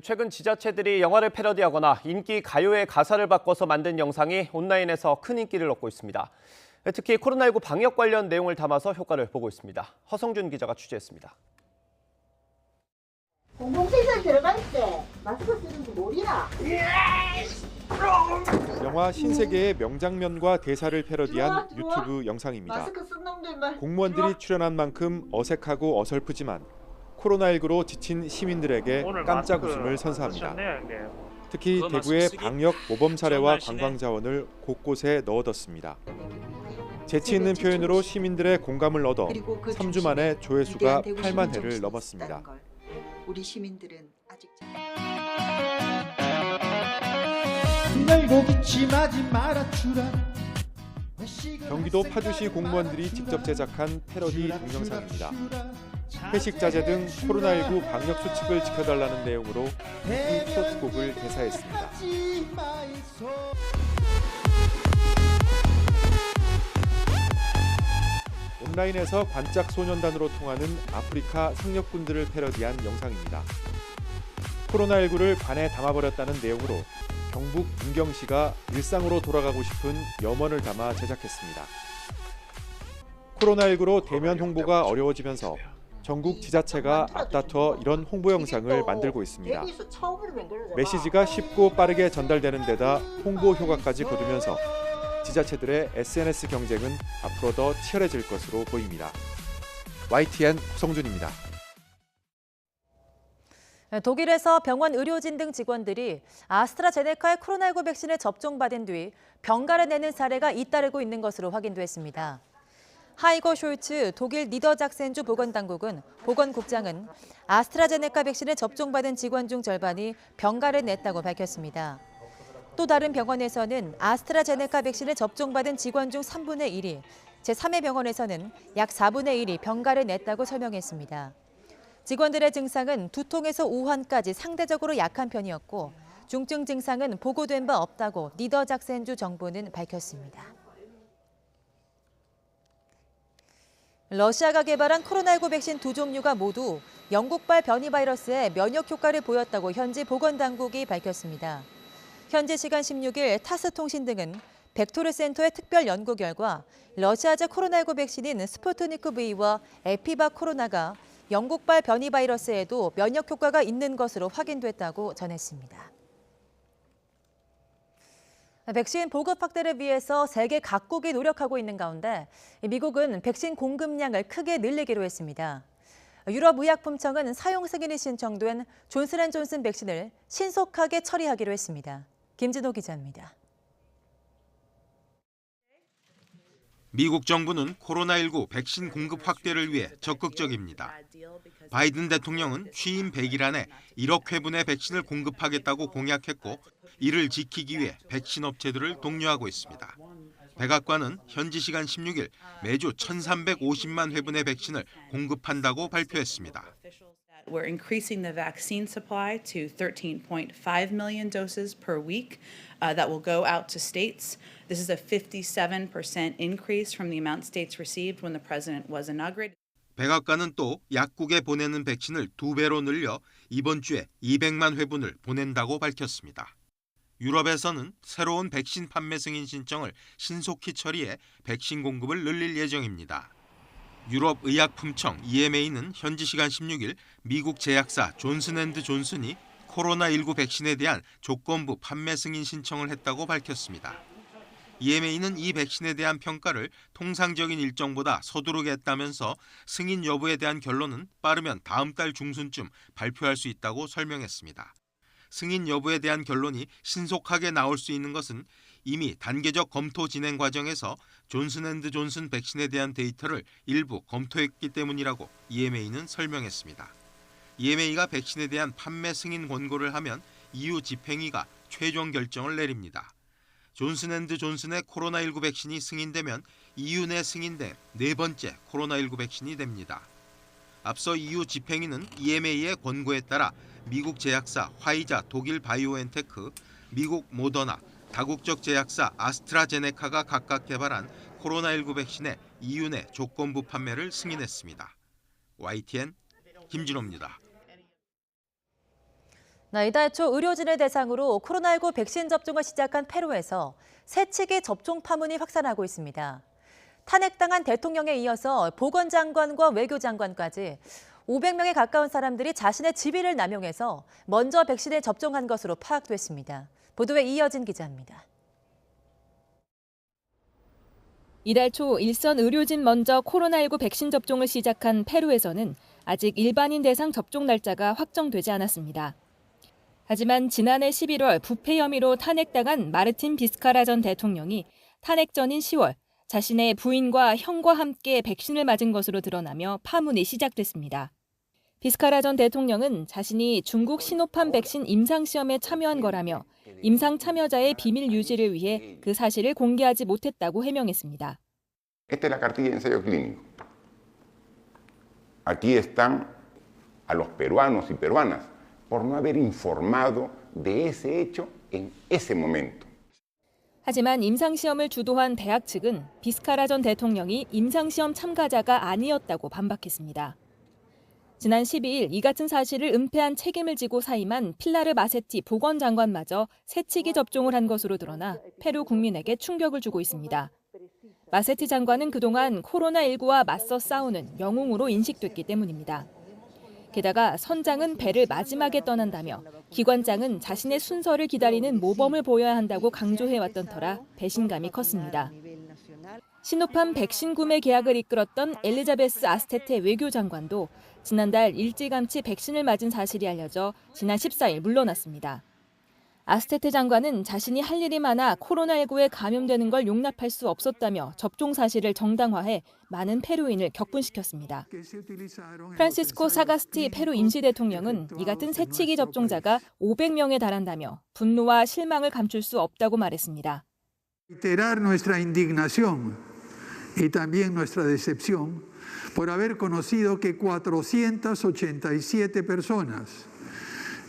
Speaker 1: 최근 지자체들이 영화를 패러디하거나 인기 가요의 가사를 바꿔서 만든 영상이 온라인에서 큰 인기를 얻고 있습니다. 특히 코로나19 방역 관련 내용을 담아서 효과를 보고 있습니다. 허성준 기자가 취재했습니다.
Speaker 21: 공공시설 들어갈 때 마스크 쓰는지 모르나?
Speaker 10: 영화 신세계의 명장면과 대사를 패러디한 유튜브 영상입니다. 공무원들이 출연한 만큼 어색하고 어설프지만 코로나19로 지친 시민들에게 깜짝 웃음을 선사합니다. 특히 대구의 방역 모범 사례와 관광 자원을 곳곳에 넣어뒀습니다. 재치 있는 표현으로 시민들의 공감을 얻어 3주 만에 조회수가 8만 회를 넘었습니다.
Speaker 21: 우리 시민들은 아직
Speaker 10: 경기도 파주시 공무원들이 직접 제작한 패러디 동영상입니다. 회식 자제 등 코로나19 방역 수칙을 지켜달라는 내용으로 이 트로트곡을 개사했습니다. 온라인에서 관짝 소년단으로 통하는 아프리카 상력군들을 패러디한 영상입니다. 코로나19를 관에 담아버렸다는 내용으로 경북 문경시가 일상으로 돌아가고 싶은 염원을 담아 제작했습니다. 코로나19로 대면 홍보가 어려워지면서 전국 지자체가 앞다퉈 이런 홍보 영상을 만들고 있습니다. 메시지가 쉽고 빠르게 전달되는 데다 홍보 효과까지 거두면서 지자체들의 SNS 경쟁은 앞으로 더 치열해질 것으로 보입니다. YTN 허성준입니다.
Speaker 2: 독일에서 병원 의료진 등 직원들이 아스트라제네카의 코로나19 백신에 접종받은 뒤 병가를 내는 사례가 잇따르고 있는 것으로 확인됐습니다. 하이거 숄츠 독일 니더작센주 보건당국은 보건국장은 아스트라제네카 백신에 접종받은 직원 중 절반이 병가를 냈다고 밝혔습니다. 또 다른 병원에서는 아스트라제네카 백신에 접종받은 직원 중 3분의 1이, 제3의 병원에서는 약 4분의 1이 병가를 냈다고 설명했습니다. 직원들의 증상은 두통에서 우환까지 상대적으로 약한 편이었고 중증 증상은 보고된 바 없다고 니더작센주 정부는 밝혔습니다. 러시아가 개발한 코로나19 백신 두 종류가 모두 영국발 변이 바이러스에 면역 효과를 보였다고 현지 보건당국이 밝혔습니다. 현지 시간 16일 타스 통신 등은 벡토르 센터의 특별 연구 결과 러시아제 코로나19 백신인 스푸트니크 V와 에피바 코로나가 영국발 변이 바이러스에도 면역 효과가 있는 것으로 확인됐다고 전했습니다. 백신 보급 확대를 위해서 세계 각국이 노력하고 있는 가운데 미국은 백신 공급량을 크게 늘리기로 했습니다. 유럽의약품청은 사용 승인이 신청된 존슨앤존슨 백신을 신속하게 처리하기로 했습니다. 김진호 기자입니다.
Speaker 8: 미국 정부는 코로나19 백신 공급 확대를 위해 적극적입니다. 바이든 대통령은 취임 100일 안에 1억 회분의 백신을 공급하겠다고 공약했고 이를 지키기 위해 백신 업체들을 독려하고 있습니다. 백악관은 현지 시간 16일 매주 1,350만 회분의 백신을 공급한다고 발표했습니다.
Speaker 22: We're increasing the vaccine supply to 13.5 million doses per week that will go out to states. This is a 57% increase from the amount states received when the president was inaugurated.
Speaker 8: 백악관은 또 약국에 보내는 백신을 2배로 늘려 이번 주에 200만 회분을 보낸다고 밝혔습니다. 유럽에서는 새로운 백신 판매 승인 신청을 신속히 처리해 백신 공급을 늘릴 예정입니다. 유럽의약품청 EMA는 현지 시간 16일 미국 제약사 존슨앤드존슨이 코로나19 백신에 대한 조건부 판매 승인 신청을 했다고 밝혔습니다. EMA는 이 백신에 대한 평가를 통상적인 일정보다 서두르게 했다면서 승인 여부에 대한 결론은 빠르면 다음 달 중순쯤 발표할 수 있다고 설명했습니다. 승인 여부에 대한 결론이 신속하게 나올 수 있는 것은 이미 단계적 검토 진행 과정에서 존슨앤드존슨 백신에 대한 데이터를 일부 검토했기 때문이라고 EMA는 설명했습니다. EMA가 백신에 대한 판매 승인 권고를 하면 EU 집행위가 최종 결정을 내립니다. 존슨앤드존슨의 코로나19 백신이 승인되면 EU 내 승인된 네 번째 코로나19 백신이 됩니다. 앞서 EU 집행위는 EMA의 권고에 따라 미국 제약사 화이자 독일 바이오엔테크, 미국 모더나, 다국적 제약사 아스트라제네카가 각각 개발한 코로나19 백신의 EU 내 조건부 판매를 승인했습니다. YTN 김진호입니다.
Speaker 2: 이달 초 의료진을 대상으로 코로나19 백신 접종을 시작한 페루에서 새치기 접종 파문이 확산하고 있습니다. 탄핵당한 대통령에 이어서 보건장관과 외교장관까지 500명에 가까운 사람들이 자신의 지위를 남용해서 먼저 백신을 접종한 것으로 파악됐습니다. 보도에 이어진 기자입니다.
Speaker 23: 이달 초 일선 의료진 먼저 코로나19 백신 접종을 시작한 페루에서는 아직 일반인 대상 접종 날짜가 확정되지 않았습니다. 하지만 지난해 11월 부패 혐의로 탄핵당한 마르틴 비스카라 전 대통령이 탄핵 전인 10월 자신의 부인과 형과 함께 백신을 맞은 것으로 드러나며 파문이 시작됐습니다. 비스카라 전 대통령은 자신이 중국 시노팜 백신 임상시험에 참여한 거라며 임상 참여자의 비밀 유지를 위해 그 사실을 공개하지 못했다고 해명했습니다.
Speaker 24: Esta es la cartilla de ensayo clínico. Aquí están a los peruanos y peruanas por no haber informado de ese hecho en ese momento.
Speaker 23: 하지만 임상시험을 주도한 대학 측은 비스카라 전 대통령이 임상시험 참가자가 아니었다고 반박했습니다. 지난 12일 이 같은 사실을 은폐한 책임을 지고 사임한 필라르 마세티 보건장관마저 새치기 접종을 한 것으로 드러나 페루 국민에게 충격을 주고 있습니다. 마세티 장관은 그동안 코로나19와 맞서 싸우는 영웅으로 인식됐기 때문입니다. 게다가 선장은 배를 마지막에 떠난다며 기관장은 자신의 순서를 기다리는 모범을 보여야 한다고 강조해왔던 터라 배신감이 컸습니다. 시노팜 백신 구매 계약을 이끌었던 엘리자베스 아스테테 외교장관도 지난달 일찌감치 백신을 맞은 사실이 알려져 지난 14일 물러났습니다. 아스테테 장관은 자신이 할 일이 많아 코로나19에 감염되는 걸 용납할 수 없었다며 접종 사실을 정당화해 많은 페루인을 격분시켰습니다. 프란시스코 사가스티 페루 임시대통령은 이 같은 새치기 접종자가 500명에 달한다며 분노와 실망을 감출 수 없다고 말했습니다.
Speaker 25: Reiterar nuestra indignación y también nuestra decepción por haber conocido que 487 personas,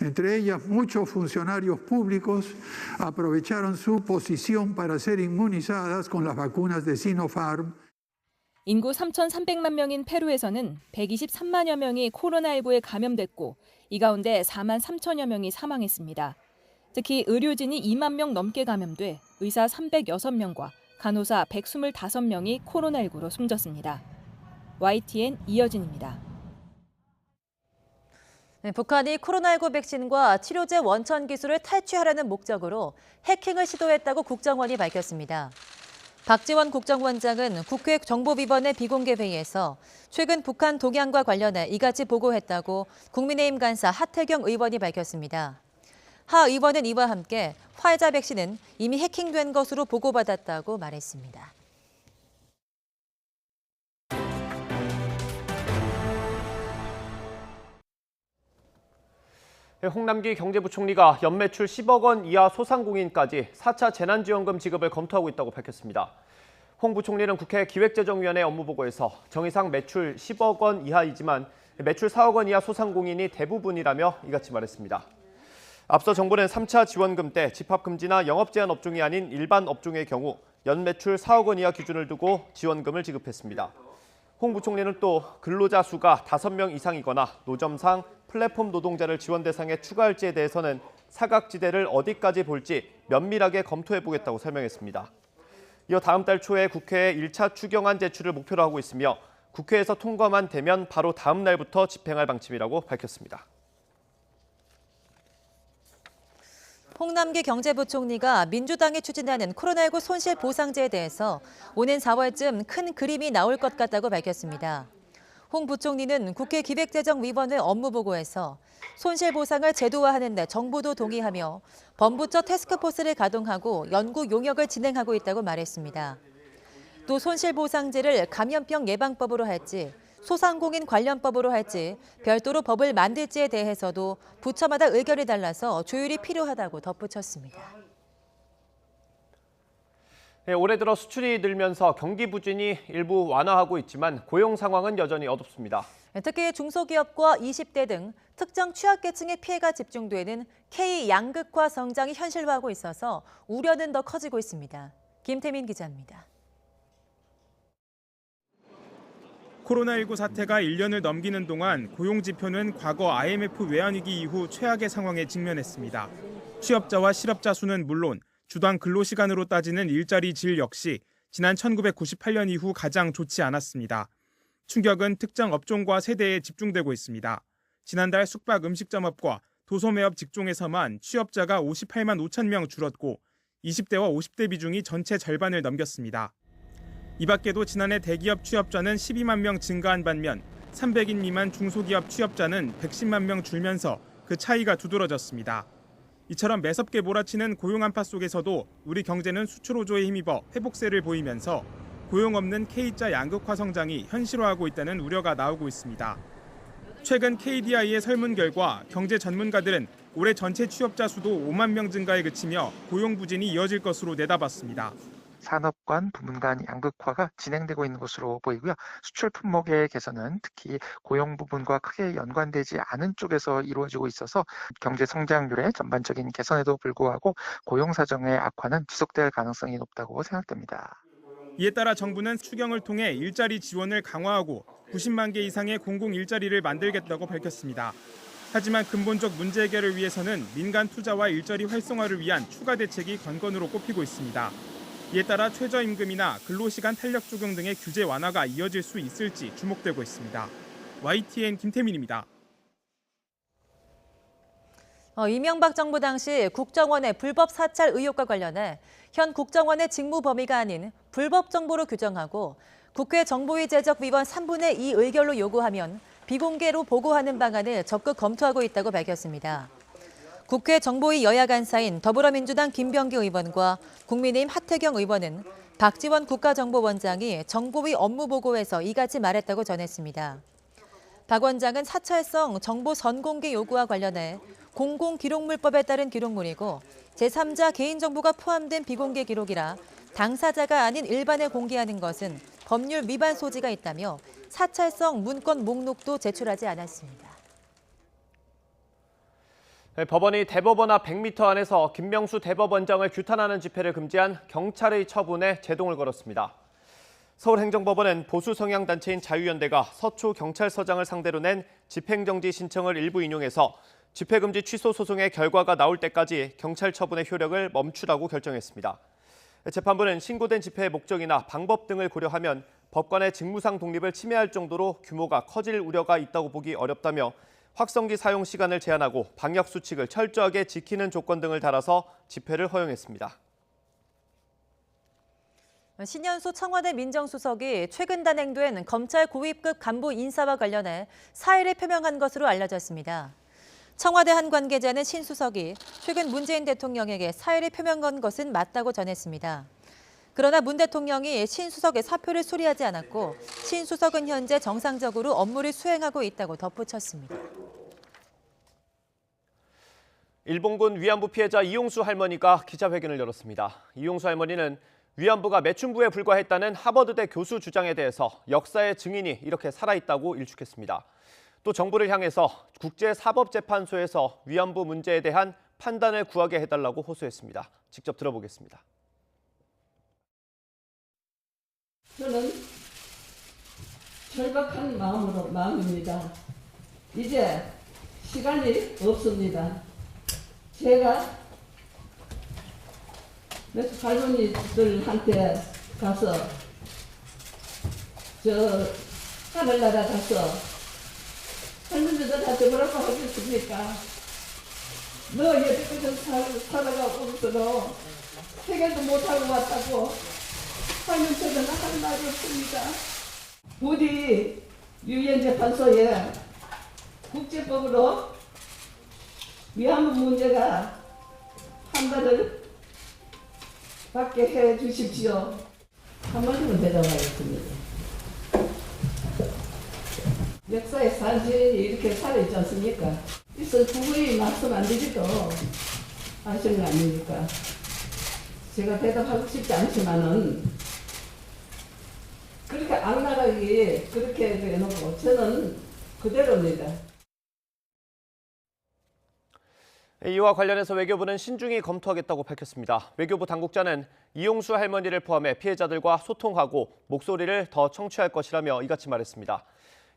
Speaker 25: entre ellas muchos funcionarios públicos, aprovecharon su posición para ser inmunizadas con las vacunas de Sinopharm.
Speaker 23: 인구 3,300만 명인 페루에서는 123만여 명이 코로나19에 감염됐고 이 가운데 4만 3천여 명이 사망했습니다. 특히 의료진이 2만 명 넘게 감염돼 의사 306명과 간호사 125명이 코로나19로 숨졌습니다. YTN 이여진입니다.
Speaker 2: 북한이 코로나19 백신과 치료제 원천 기술을 탈취하려는 목적으로 해킹을 시도했다고 국정원이 밝혔습니다. 박지원 국정원장은 국회 정보위원회 비공개 회의에서 최근 북한 동향과 관련해 이같이 보고했다고 국민의힘 간사 하태경 의원이 밝혔습니다. 하 의원은 이와 함께 화이자 백신은 이미 해킹된 것으로 보고받았다고 말했습니다.
Speaker 1: 홍남기 경제부총리가 연매출 10억 원 이하 소상공인까지 4차 재난지원금 지급을 검토하고 있다고 밝혔습니다. 홍 부총리는 국회 기획재정위원회 업무보고에서 정의상 매출 10억 원 이하이지만 매출 4억 원 이하 소상공인이 대부분이라며 이같이 말했습니다. 앞서 정부는 3차 지원금 때 집합금지나 영업제한 업종이 아닌 일반 업종의 경우 연매출 4억 원 이하 기준을 두고 지원금을 지급했습니다. 홍 부총리는 또 근로자 수가 5명 이상이거나 노점상 플랫폼 노동자를 지원 대상에 추가할지에 대해서는 사각지대를 어디까지 볼지 면밀하게 검토해보겠다고 설명했습니다. 이어 다음 달 초에 국회에 1차 추경안 제출을 목표로 하고 있으며 국회에서 통과만 되면 바로 다음 날부터 집행할 방침이라고 밝혔습니다.
Speaker 2: 홍남기 경제부총리가 민주당이 추진하는 코로나19 손실보상제에 대해서 오는 4월쯤 큰 그림이 나올 것 같다고 밝혔습니다. 홍 부총리는 국회 기획재정위원회 업무보고에서 손실보상을 제도화하는 데 정부도 동의하며 범부처 태스크포스를 가동하고 연구 용역을 진행하고 있다고 말했습니다. 또 손실보상제를 감염병 예방법으로 할지 소상공인 관련법으로 할지 별도로 법을 만들지에 대해서도 부처마다 의견이 달라서 조율이 필요하다고 덧붙였습니다.
Speaker 1: 올해 들어 수출이 늘면서 경기 부진이 일부 완화하고 있지만 고용 상황은 여전히 어둡습니다.
Speaker 2: 특히 중소기업과 20대 등 특정 취약계층의 피해가 집중되는 K-양극화 성장이 현실화하고 있어서 우려는 더 커지고 있습니다. 김태민 기자입니다.
Speaker 10: 코로나19 사태가 1년을 넘기는 동안 고용 지표는 과거 IMF 외환위기 이후 최악의 상황에 직면했습니다. 취업자와 실업자 수는 물론 주당 근로시간으로 따지는 일자리 질 역시 지난 1998년 이후 가장 좋지 않았습니다. 충격은 특정 업종과 세대에 집중되고 있습니다. 지난달 숙박 음식점업과 도소매업 직종에서만 취업자가 58만 5천 명 줄었고 20대와 50대 비중이 전체 절반을 넘겼습니다. 이 밖에도 지난해 대기업 취업자는 12만 명 증가한 반면 300인 미만 중소기업 취업자는 110만 명 줄면서 그 차이가 두드러졌습니다. 이처럼 매섭게 몰아치는 고용 한파 속에서도 우리 경제는 수출 호조에 힘입어 회복세를 보이면서 고용 없는 K자 양극화 성장이 현실화하고 있다는 우려가 나오고 있습니다. 최근 KDI의 설문 결과 경제 전문가들은 올해 전체 취업자 수도 5만 명 증가에 그치며 고용 부진이 이어질 것으로 내다봤습니다.
Speaker 11: 산업 간, 부문 간 양극화가 진행되고 있는 것으로 보이고요. 수출 품목의 개선은 특히 고용 부분과 크게 연관되지 않은 쪽에서 이루어지고 있어서 경제 성장률의 전반적인 개선에도 불구하고 고용 사정의 악화는 지속될 가능성이 높다고 생각됩니다.
Speaker 10: 이에 따라 정부는 추경을 통해 일자리 지원을 강화하고 90만 개 이상의 공공 일자리를 만들겠다고 밝혔습니다. 하지만 근본적 문제 해결을 위해서는 민간 투자와 일자리 활성화를 위한 추가 대책이 관건으로 꼽히고 있습니다. 이에 따라 최저임금이나 근로시간 탄력 적용 등의 규제 완화가 이어질 수 있을지 주목되고 있습니다. YTN 김태민입니다.
Speaker 2: 이명박 정부 당시 국정원의 불법 사찰 의혹과 관련해 현 국정원의 직무 범위가 아닌 불법 정보로 규정하고 국회 정보위 제적위원 3분의 2 의결로 요구하면 비공개로 보고하는 방안을 적극 검토하고 있다고 밝혔습니다. 국회 정보위 여야 간사인 더불어민주당 김병기 의원과 국민의힘 하태경 의원은 박지원 국가정보원장이 정보위 업무보고에서 이같이 말했다고 전했습니다. 박 원장은 사찰성 정보 선공개 요구와 관련해 공공기록물법에 따른 기록물이고 제3자 개인정보가 포함된 비공개 기록이라 당사자가 아닌 일반에 공개하는 것은 법률 위반 소지가 있다며 사찰성 문건 목록도 제출하지 않았습니다.
Speaker 1: 법원이 대법원 앞 100m 안에서 김명수 대법원장을 규탄하는 집회를 금지한 경찰의 처분에 제동을 걸었습니다. 서울행정법원은 보수 성향 단체인 자유연대가 서초경찰서장을 상대로 낸 집행정지 신청을 일부 인용해서 집회금지 취소 소송의 결과가 나올 때까지 경찰 처분의 효력을 멈추라고 결정했습니다. 재판부는 신고된 집회의 목적이나 방법 등을 고려하면 법관의 직무상 독립을 침해할 정도로 규모가 커질 우려가 있다고 보기 어렵다며 확성기 사용 시간을 제한하고 방역 수칙을 철저하게 지키는 조건 등을 달아서 집회를 허용했습니다.
Speaker 2: 신현수 청와대 민정수석이 최근 단행된 검찰 고위급 간부 인사와 관련해 사의를 표명한 것으로 알려졌습니다. 청와대 한 관계자는 신 수석이 최근 문재인 대통령에게 사의를 표명한 것은 맞다고 전했습니다. 그러나 문 대통령이 신 수석의 사표를 수리하지 않았고 신 수석은 현재 정상적으로 업무를 수행하고 있다고 덧붙였습니다.
Speaker 1: 일본군 위안부 피해자 이용수 할머니가 기자회견을 열었습니다. 이용수 할머니는 위안부가 매춘부에 불과했다는 하버드대 교수 주장에 대해서 역사의 증인이 이렇게 살아있다고 일축했습니다. 또 정부를 향해서 국제사법재판소에서 위안부 문제에 대한 판단을 구하게 해달라고 호소했습니다. 직접 들어보겠습니다.
Speaker 12: 저는 절박한 마음입니다. 이제 시간이 없습니다. 제가 할머니들한테 가서 하늘나라 가서 할머니들한테 뭐라고 하겠습니까? 너 여태까지 살아가고서도 해결도 못하고 왔다고 하면 저는 할 말이 없습니다. 부디 유엔재판소에 국제법으로 위안부 문제가 판단을 받게 해 주십시오. 한마디로 대답하겠습니다. 역사의 사실이 이렇게 살아있지 않습니까? 있어 누구의 말씀 안 드리도 하시는 거 아닙니까? 제가 대답하고 싶지 않지만은 그렇게 악랄하게 그렇게 해놓고 저는 그대로입니다.
Speaker 1: 이와 관련해서 외교부는 신중히 검토하겠다고 밝혔습니다. 외교부 당국자는 이용수 할머니를 포함해 피해자들과 소통하고 목소리를 더 청취할 것이라며 이같이 말했습니다.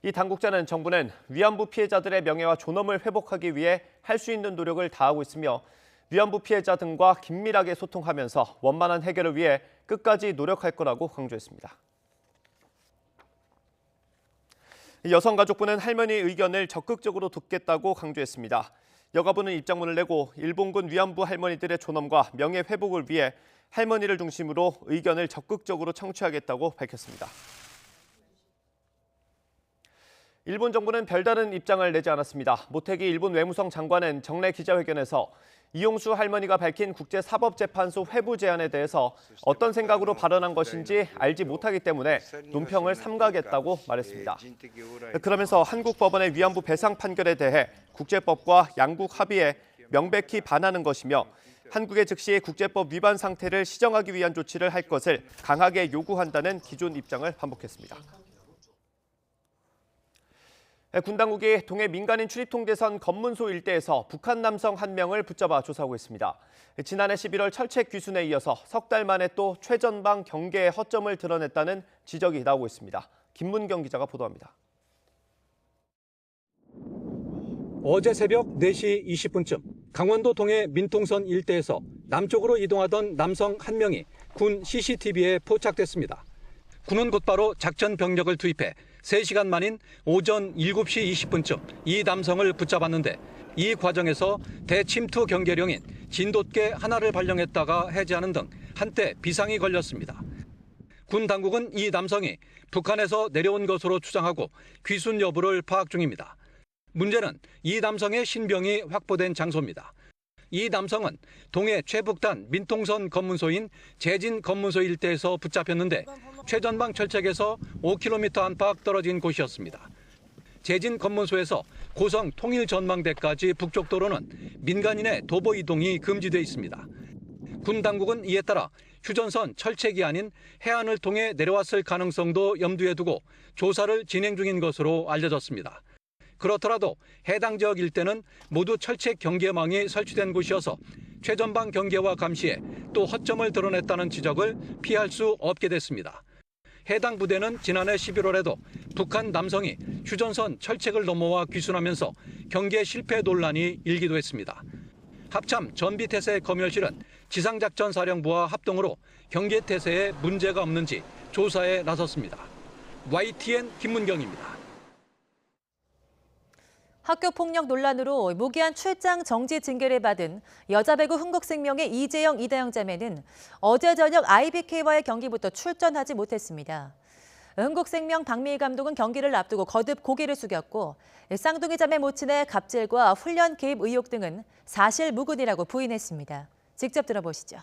Speaker 1: 이 당국자는 정부는 위안부 피해자들의 명예와 존엄을 회복하기 위해 할 수 있는 노력을 다하고 있으며 위안부 피해자 등과 긴밀하게 소통하면서 원만한 해결을 위해 끝까지 노력할 거라고 강조했습니다. 여성가족부는 할머니 의견을 적극적으로 듣겠다고 강조했습니다. 여가부는 입장문을 내고 일본군 위안부 할머니들의 존엄과 명예 회복을 위해 할머니를 중심으로 의견을 적극적으로 청취하겠다고 밝혔습니다. 일본 정부는 별다른 입장을 내지 않았습니다. 모테기 일본 외무성 장관은 정례 기자회견에서 이용수 할머니가 밝힌 국제사법재판소 회부 제안에 대해서 어떤 생각으로 발언한 것인지 알지 못하기 때문에 논평을 삼가겠다고 말했습니다. 그러면서 한국 법원의 위안부 배상 판결에 대해 국제법과 양국 합의에 명백히 반하는 것이며 한국의 즉시 국제법 위반 상태를 시정하기 위한 조치를 할 것을 강하게 요구한다는 기존 입장을 반복했습니다. 군 당국이 동해 민간인 출입통제선 검문소 일대에서 북한 남성 1명을 붙잡아 조사하고 있습니다. 지난해 11월 철책 귀순에 이어서 석 달 만에 또 최전방 경계의 허점을 드러냈다는 지적이 나오고 있습니다. 김문경 기자가 보도합니다.
Speaker 13: 어제 새벽 4시 20분쯤 강원도 동해 민통선 일대에서 남쪽으로 이동하던 남성 1명이 군 CCTV에 포착됐습니다. 군은 곧바로 작전 병력을 투입해 3시간 만인 오전 7시 20분쯤 이 남성을 붙잡았는데 이 과정에서 대침투 경계령인 진돗개 하나를 발령했다가 해제하는 등 한때 비상이 걸렸습니다. 군 당국은 이 남성이 북한에서 내려온 것으로 추정하고 귀순 여부를 파악 중입니다. 문제는 이 남성의 신병이 확보된 장소입니다. 이 남성은 동해 최북단 민통선 검문소인 제진 검문소 일대에서 붙잡혔는데 최전방 철책에서 5km 안팎 떨어진 곳이었습니다. 제진 검문소에서 고성 통일전망대까지 북쪽 도로는 민간인의 도보 이동이 금지돼 있습니다. 군 당국은 이에 따라 휴전선 철책이 아닌 해안을 통해 내려왔을 가능성도 염두에 두고 조사를 진행 중인 것으로 알려졌습니다. 그렇더라도 해당 지역 일대는 모두 철책 경계망이 설치된 곳이어서 최전방 경계와 감시에 또 허점을 드러냈다는 지적을 피할 수 없게 됐습니다. 해당 부대는 지난해 11월에도 북한 남성이 휴전선 철책을 넘어와 귀순하면서 경계 실패 논란이 일기도 했습니다. 합참 전비태세 검열실은 지상작전사령부와 합동으로 경계태세에 문제가 없는지 조사에 나섰습니다. YTN 김문경입니다.
Speaker 2: 학교폭력 논란으로 무기한 출장 정지 징계를 받은 여자 배구 흥국생명의 이재영, 이다영 자매는 어제 저녁 IBK와의 경기부터 출전하지 못했습니다. 흥국생명 박미희 감독은 경기를 앞두고 거듭 고개를 숙였고 쌍둥이 자매 모친의 갑질과 훈련 개입 의혹 등은 사실 무근이라고 부인했습니다. 직접 들어보시죠.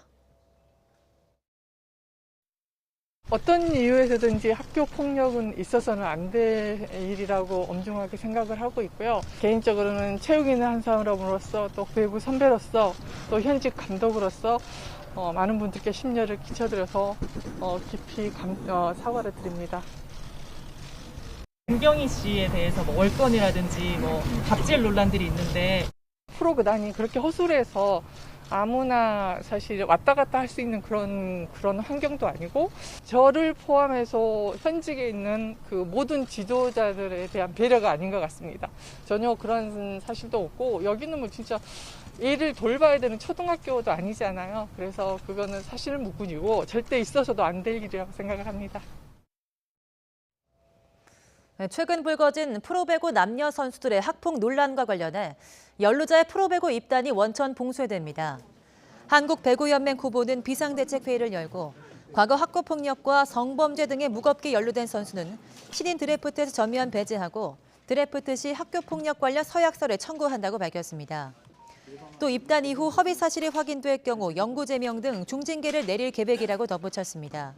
Speaker 5: 어떤 이유에서든지 학교 폭력은 있어서는 안 될 일이라고 엄중하게 생각을 하고 있고요. 개인적으로는 체육인을 한 사람으로서 또 배구 선배로서 또 현직 감독으로서 많은 분들께 심려를 끼쳐드려서 깊이 사과를 드립니다.
Speaker 14: 김경희 씨에 대해서 월권이라든지 갑질 논란들이 있는데
Speaker 5: 프로 구단이 그렇게 허술해서 아무나 사실 왔다 갔다 할 수 있는 그런 환경도 아니고 저를 포함해서 현직에 있는 그 모든 지도자들에 대한 배려가 아닌 것 같습니다. 전혀 그런 사실도 없고 여기는 진짜 애를 돌봐야 되는 초등학교도 아니잖아요. 그래서 그거는 사실 무근이고 절대 있어서도 안 될 일이라고 생각을 합니다.
Speaker 2: 최근 불거진 프로배구 남녀 선수들의 학폭 논란과 관련해 연루자의 프로배구 입단이 원천 봉쇄됩니다. 한국배구연맹 후보는 비상대책회의를 열고 과거 학교폭력과 성범죄 등에 무겁게 연루된 선수는 신인 드래프트에서 전면 배제하고 드래프트 시 학교폭력 관련 서약서를 청구한다고 밝혔습니다. 또 입단 이후 허위 사실이 확인될 경우 영구 제명 등 중징계를 내릴 계획이라고 덧붙였습니다.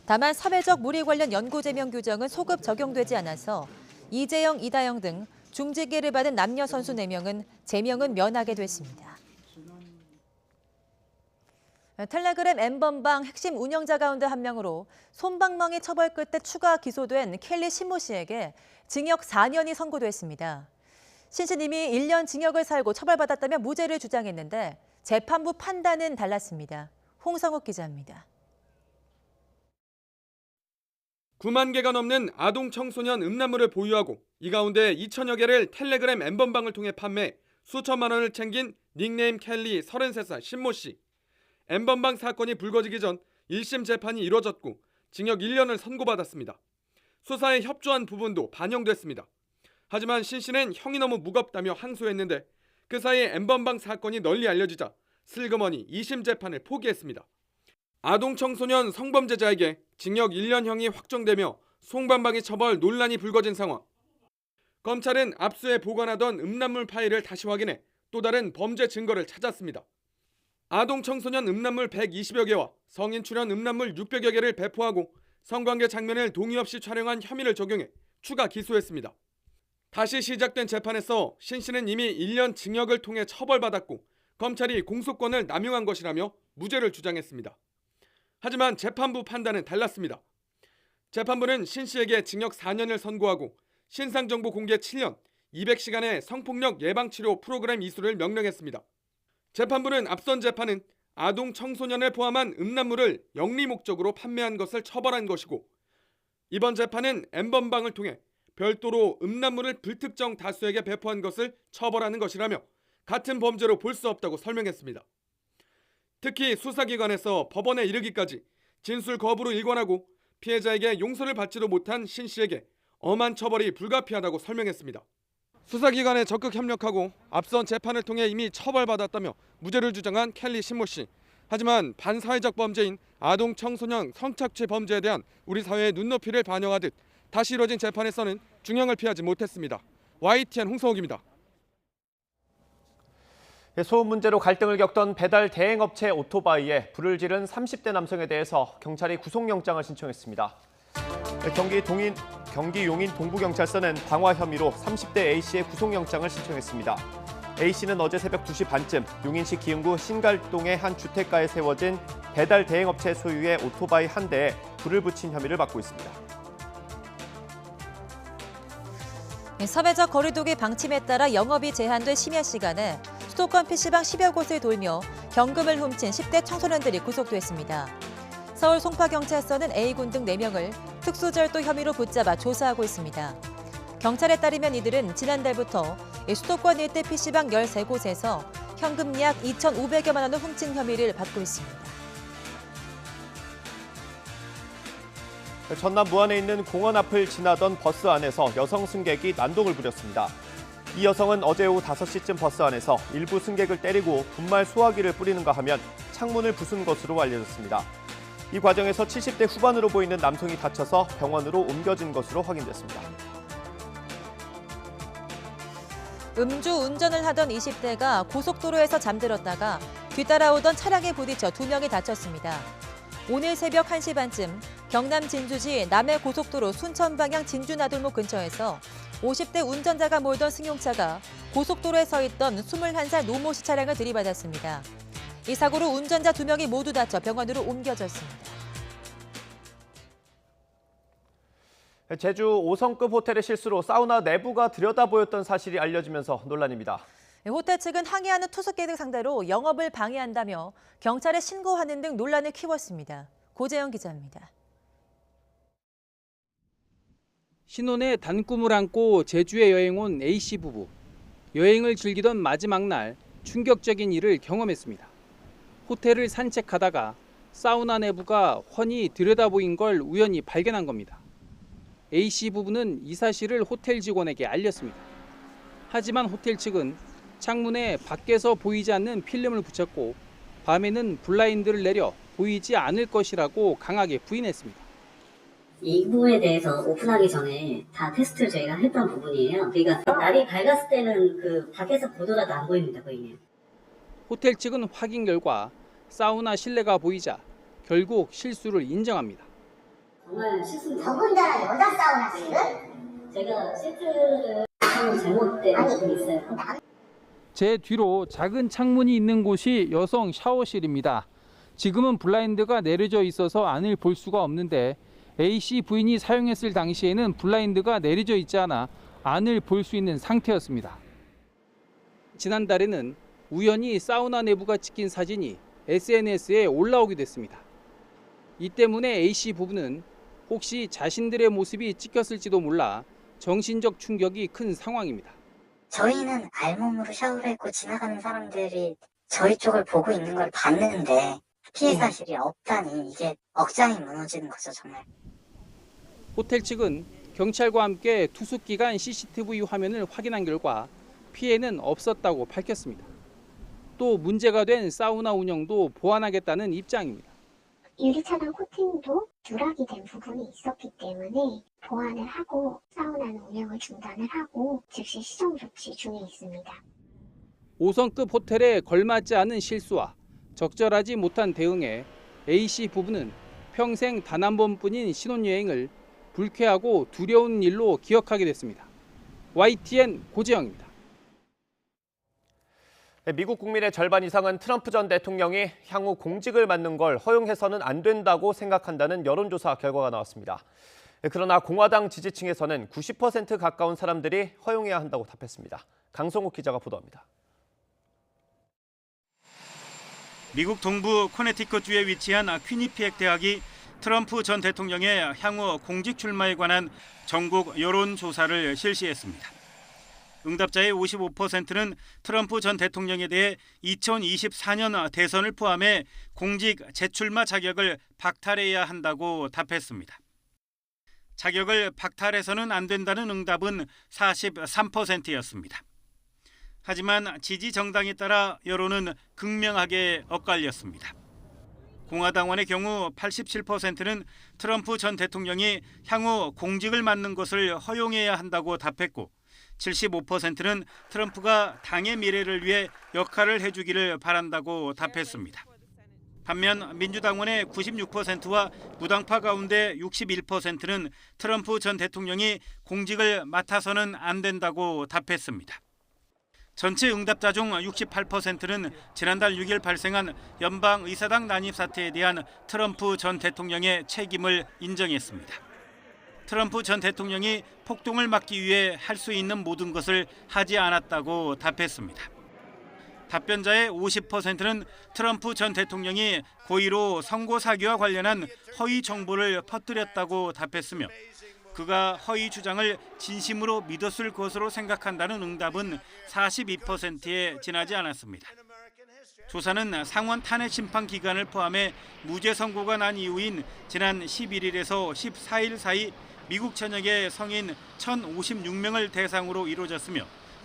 Speaker 2: 다만 사회적 무리 관련 연구 제명 규정은 소급 적용되지 않아서 이재영, 이다영 등 중징계를 받은 남녀 선수 4명은 제명은 면하게 됐습니다. 텔레그램 N번방 핵심 운영자 가운데 한 명으로 솜방망이 처벌 끝에 추가 기소된 켈리 신모 씨에게 징역 4년이 선고됐습니다. 신 씨는 이미 1년 징역을 살고 처벌받았다며 무죄를 주장했는데 재판부 판단은 달랐습니다. 홍성욱 기자입니다.
Speaker 15: 9만 개가 넘는 아동 청소년 음란물을 보유하고 이 가운데 2천여 개를 텔레그램 N번방을 통해 판매, 수천만 원을 챙긴 닉네임 켈리 33살 신모 씨. N번방 사건이 불거지기 전 1심 재판이 이뤄졌고 징역 1년을 선고받았습니다. 수사에 협조한 부분도 반영됐습니다. 하지만 신 씨는 형이 너무 무겁다며 항소했는데 그 사이에 N번방 사건이 널리 알려지자 슬그머니 2심 재판을 포기했습니다. 아동 청소년 성범죄자에게 징역 1년형이 확정되며 송방망이 처벌 논란이 불거진 상황. 검찰은 압수해 보관하던 음란물 파일을 다시 확인해 또 다른 범죄 증거를 찾았습니다. 아동 청소년 음란물 120여 개와 성인 출연 음란물 600여 개를 배포하고 성관계 장면을 동의 없이 촬영한 혐의를 적용해 추가 기소했습니다. 다시 시작된 재판에서 신 씨는 이미 1년 징역을 통해 처벌받았고 검찰이 공소권을 남용한 것이라며 무죄를 주장했습니다. 하지만 재판부 판단은 달랐습니다. 재판부는 신 씨에게 징역 4년을 선고하고 신상정보 공개 7년, 200시간의 성폭력 예방치료 프로그램 이수를 명령했습니다. 재판부는 앞선 재판은 아동 청소년을 포함한 음란물을 영리 목적으로 판매한 것을 처벌한 것이고 이번 재판은 N번방을 통해 별도로 음란물을 불특정 다수에게 배포한 것을 처벌하는 것이라며 같은 범죄로 볼 수 없다고 설명했습니다. 특히 수사기관에서 법원에 이르기까지 진술 거부로 일관하고 피해자에게 용서를 받지도 못한 신 씨에게 엄한 처벌이 불가피하다고 설명했습니다. 수사기관에 적극 협력하고 앞선 재판을 통해 이미 처벌받았다며 무죄를 주장한 켈리 신모 씨. 하지만 반사회적 범죄인 아동 청소년 성착취 범죄에 대한 우리 사회의 눈높이를 반영하듯 다시 이뤄진 재판에서는 중형을 피하지 못했습니다. YTN 홍성욱입니다.
Speaker 1: 소음 문제로 갈등을 겪던 배달 대행업체 오토바이에 불을 지른 30대 남성에 대해서 경찰이 구속영장을 신청했습니다. 경기 용인 동부경찰서는 방화 혐의로 30대 A씨의 구속영장을 신청했습니다. A씨는 어제 새벽 2시 반쯤 용인시 기흥구 신갈동의 한 주택가에 세워진 배달 대행업체 소유의 오토바이 한 대에 불을 붙인 혐의를 받고 있습니다.
Speaker 2: 사회적 거리두기 방침에 따라 영업이 제한된 심야 시간에 수도권 PC방 10여 곳을 돌며 경금을 훔친 10대 청소년들이 구속됐습니다. 서울 송파경찰서는 A군 등 4명을 특수절도 혐의로 붙잡아 조사하고 있습니다. 경찰에 따르면 이들은 지난달부터 수도권 일대 PC방 13곳에서 현금 약 2,500여만 원을 훔친 혐의를 받고 있습니다.
Speaker 1: 전남 무안에 있는 공원 앞을 지나던 버스 안에서 여성 승객이 난동을 부렸습니다. 이 여성은 어제 오후 5시쯤 버스 안에서 일부 승객을 때리고 분말 수화기를 뿌리는가 하면 창문을 부순 것으로 알려졌습니다. 이 과정에서 70대 후반으로 보이는 남성이 다쳐서 병원으로 옮겨진 것으로 확인됐습니다.
Speaker 2: 음주 운전을 하던 20대가 고속도로에서 잠들었다가 뒤따라오던 차량에 부딪혀 2명이 다쳤습니다. 오늘 새벽 1시 반쯤 경남 진주시 남해고속도로 순천 방향 진주나들목 근처에서 50대 운전자가 몰던 승용차가 고속도로에 서 있던 21살 노모 씨 차량을 들이받았습니다. 이 사고로 운전자 2명이 모두 다쳐 병원으로 옮겨졌습니다.
Speaker 1: 제주 5성급 호텔의 실수로 사우나 내부가 들여다보였던 사실이 알려지면서 논란입니다.
Speaker 2: 호텔 측은 항의하는 투숙객들 상대로 영업을 방해한다며 경찰에 신고하는 등 논란을 키웠습니다. 고재영 기자입니다.
Speaker 3: 신혼의 단꿈을 안고 제주에 여행 온 A씨 부부. 여행을 즐기던 마지막 날 충격적인 일을 경험했습니다. 호텔을 산책하다가 사우나 내부가 훤히 들여다보인 걸 우연히 발견한 겁니다. A씨 부부는 이 사실을 호텔 직원에게 알렸습니다. 하지만 호텔 측은 창문에 밖에서 보이지 않는 필름을 붙였고 밤에는 블라인드를 내려 보이지 않을 것이라고 강하게 부인했습니다.
Speaker 16: 이 부분에 대해서 오픈하기 전에 다 테스트를 저희가 했던 부분이에요. 그러니까 날이 밝았을 때는 그 밖에서 보더라도 안 보입니다, 거의.
Speaker 3: 호텔 측은 확인 결과 사우나 실내가 보이자 결국 실수를 인정합니다.
Speaker 16: 정말 실수입니다. 더군다나 여자 사우나실은 제가 시트를 잘못된 부분이 있어요.
Speaker 3: 제 뒤로 작은 창문이 있는 곳이 여성 샤워실입니다. 지금은 블라인드가 내려져 있어서 안을 볼 수가 없는데 A씨 부인이 사용했을 당시에는 블라인드가 내려져 있지 않아 안을 볼 수 있는 상태였습니다. 지난달에는 우연히 사우나 내부가 찍힌 사진이 SNS에 올라오게 됐습니다. 이 때문에 A씨 부부는 혹시 자신들의 모습이 찍혔을지도 몰라 정신적 충격이 큰 상황입니다.
Speaker 21: 저희는 알몸으로 샤워를 했고 지나가는 사람들이 저희 쪽을 보고 있는 걸 봤는데 피해 사실이 없다니 이게 억장이 무너지는 거죠, 정말.
Speaker 3: 호텔 측은 경찰과 함께 투숙기간 CCTV 화면을 확인한 결과 피해는 없었다고 밝혔습니다. 또 문제가 된 사우나 운영도 보완하겠다는 입장입니다.
Speaker 21: 유리차단 코팅도 누락이 된 부분이 있었기 때문에 보완을 하고 사우나는 운영을 중단을 하고 즉시 시정 조치 중에 있습니다.
Speaker 3: 5성급 호텔에 걸맞지 않은 실수와 적절하지 못한 대응에 A씨 부부는 평생 단 한 번뿐인 신혼여행을 불쾌하고 두려운 일로 기억하게 됐습니다. YTN 고재영입니다.
Speaker 1: 미국 국민의 절반 이상은 트럼프 전 대통령이 향후 공직을 맡는 걸 허용해서는 안 된다고 생각한다는 여론조사 결과가 나왔습니다. 그러나 공화당 지지층에서는 90% 가까운 사람들이 허용해야 한다고 답했습니다. 강성욱 기자가 보도합니다.
Speaker 17: 미국 동부 코네티컷주에 위치한 퀴니피액 대학이 트럼프 전 대통령의 향후 공직 출마에 관한 전국 여론조사를 실시했습니다. 응답자의 55%는 트럼프 전 대통령에 대해 2024년 대선을 포함해 공직 재출마 자격을 박탈해야 한다고 답했습니다. 자격을 박탈해서는 안 된다는 응답은 43%였습니다. 하지만 지지 정당에 따라 여론은 극명하게 엇갈렸습니다. 공화당원의 경우 87%는 트럼프 전 대통령이 향후 공직을 맡는 것을 허용해야 한다고 답했고 75%는 트럼프가 당의 미래를 위해 역할을 해주기를 바란다고 답했습니다. 반면 민주당원의 96%와 무당파 가운데 61%는 트럼프 전 대통령이 공직을 맡아서는 안 된다고 답했습니다. 전체 응답자 중 68%는 지난달 6일 발생한 연방의사당 난입 사태에 대한 트럼프 전 대통령의 책임을 인정했습니다. 트럼프 전 대통령이 폭동을 막기 위해 할 수 있는 모든 것을 하지 않았다고 답했습니다. 답변자의 50%는 트럼프 전 대통령이 고의로 선거 사기와 관련한 허위 정보를 퍼뜨렸다고 답했으며 그가 허위 주장을 진심으로 믿었을 것으로 생각한다는 응답은 42%에 지나지 않았습니다. 조사는 상원 탄핵 심판 기간을 포함해 무죄 선고가 난 이후인 지난 11일에서 14일 사이 미국 전역의 성인 1,056명을 대상으로 이루어졌으며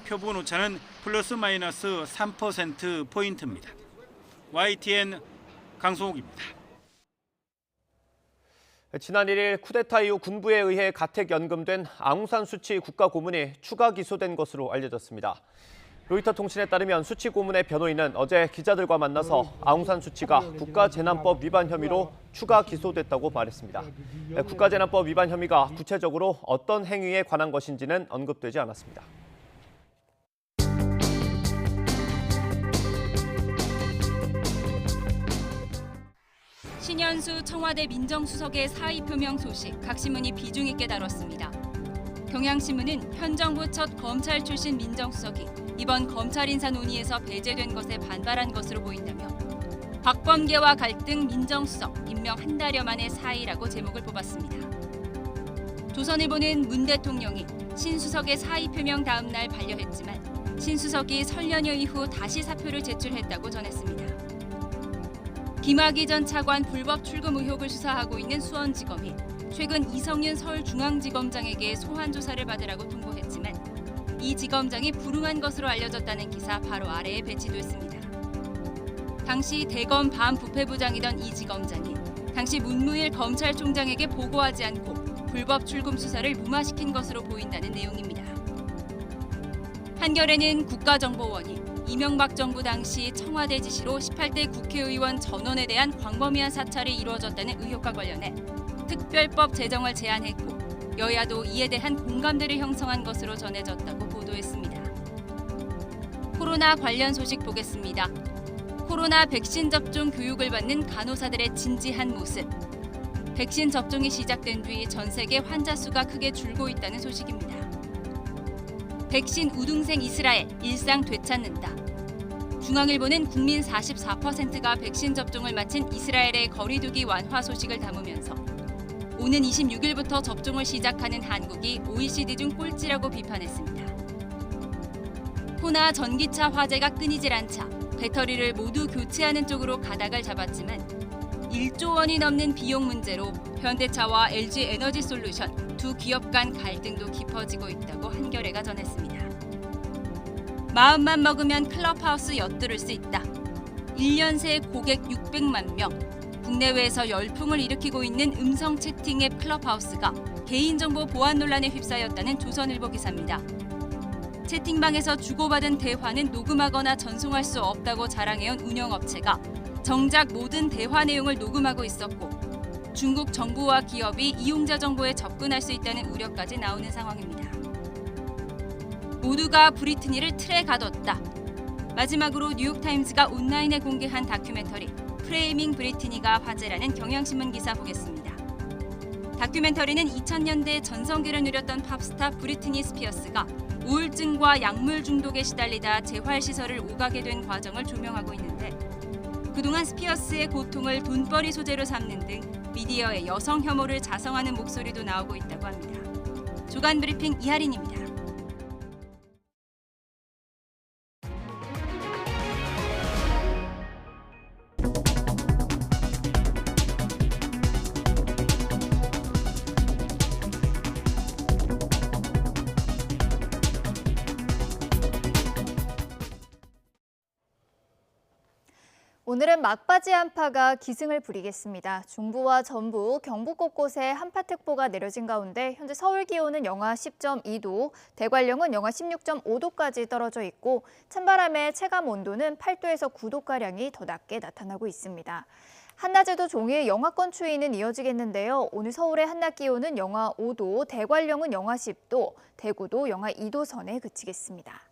Speaker 17: 표본 오차는 플러스 마이너스 3%포인트입니다. YTN 강송욱입니다.
Speaker 1: 지난 1일 쿠데타 이후 군부에 의해 가택 연금된 아웅산 수치 국가고문이 추가 기소된 것으로 알려졌습니다. 로이터 통신에 따르면 수치 고문의 변호인은 어제 기자들과 만나서 아웅산 수치가 국가재난법 위반 혐의로 추가 기소됐다고 말했습니다. 국가재난법 위반 혐의가 구체적으로 어떤 행위에 관한 것인지는 언급되지 않았습니다.
Speaker 4: 신현수 청와대 민정수석의 사의 표명 소식 각 신문이 비중 있게 다뤘습니다. 경향신문은 현 정부 첫 검찰 출신 민정수석이 이번 검찰 인사 논의에서 배제된 것에 반발한 것으로 보인다며 박범계와 갈등 민정수석 임명 한 달여 만의 사의라고 제목을 뽑았습니다. 조선일보는 문 대통령이 신수석의 사의 표명 다음 날 반려했지만 신수석이 설 연휴 이후 다시 사표를 제출했다고 전했습니다. 김학의 전 차관 불법 출금 의혹을 수사하고 있는 수원지검이 최근 이성윤 서울중앙지검장에게 소환 조사를 받으라고 통보했지만 이 지검장이 불응한 것으로 알려졌다는 기사 바로 아래에 배치됐습니다. 당시 대검 반부패부장이던 이 지검장이 당시 문무일 검찰총장에게 보고하지 않고 불법 출금 수사를 무마시킨 것으로 보인다는 내용입니다. 한겨레는 국가정보원이 이명박 정부 당시 청와대 지시로 18대 국회의원 전원에 대한 광범위한 사찰이 이루어졌다는 의혹과 관련해 특별법 제정을 제안했고 여야도 이에 대한 공감대를 형성한 것으로 전해졌다고 보도했습니다. 코로나 관련 소식 보겠습니다. 코로나 백신 접종 교육을 받는 간호사들의 진지한 모습. 백신 접종이 시작된 뒤 전 세계 환자 수가 크게 줄고 있다는 소식입니다. 백신 우등생 이스라엘 일상 되찾는다. 중앙일보는 국민 44%가 백신 접종을 마친 이스라엘의 거리두기 완화 소식을 담으면서 오는 26일부터 접종을 시작하는 한국이 OECD 중 꼴찌라고 비판했습니다. 호나 전기차 화재가 끊이질 않자 배터리를 모두 교체하는 쪽으로 가닥을 잡았지만 1조 원이 넘는 비용 문제로 현대차와 LG에너지솔루션 두 기업 간 갈등도 깊어지고 있다고 한겨레가 전했습니다. 마음만 먹으면 클럽하우스 엿들을 수 있다. 1년 새 고객 600만 명. 국내외에서 열풍을 일으키고 있는 음성 채팅 앱 클럽하우스가 개인정보 보안 논란에 휩싸였다는 조선일보 기사입니다. 채팅방에서 주고받은 대화는 녹음하거나 전송할 수 없다고 자랑해온 운영업체가 정작 모든 대화 내용을 녹음하고 있었고 중국 정부와 기업이 이용자 정보에 접근할 수 있다는 우려까지 나오는 상황입니다. 모두가 브리트니를 틀에 가뒀다. 마지막으로 뉴욕타임즈가 온라인에 공개한 다큐멘터리 프레이밍 브리트니가 화제라는 경향신문 기사 보겠습니다. 다큐멘터리는 2000년대 전성기를 누렸던 팝스타 브리트니 스피어스가 우울증과 약물 중독에 시달리다 재활시설을 오가게 된 과정을 조명하고 있는데 그동안 스피어스의 고통을 돈벌이 소재로 삼는 등 미디어의 여성 혐오를 자성하는 목소리도 나오고 있다고 합니다. 주간 브리핑 이하린입니다.
Speaker 6: 오늘은 막바지 한파가 기승을 부리겠습니다. 중부와 전북, 경북 곳곳에 한파특보가 내려진 가운데 현재 서울 기온은 영하 10.2도, 대관령은 영하 16.5도까지 떨어져 있고 찬바람의 체감 온도는 8도에서 9도가량이 더 낮게 나타나고 있습니다. 한낮에도 종일 영하권 추위는 이어지겠는데요. 오늘 서울의 한낮 기온은 영하 5도, 대관령은 영하 10도, 대구도 영하 2도 선에 그치겠습니다.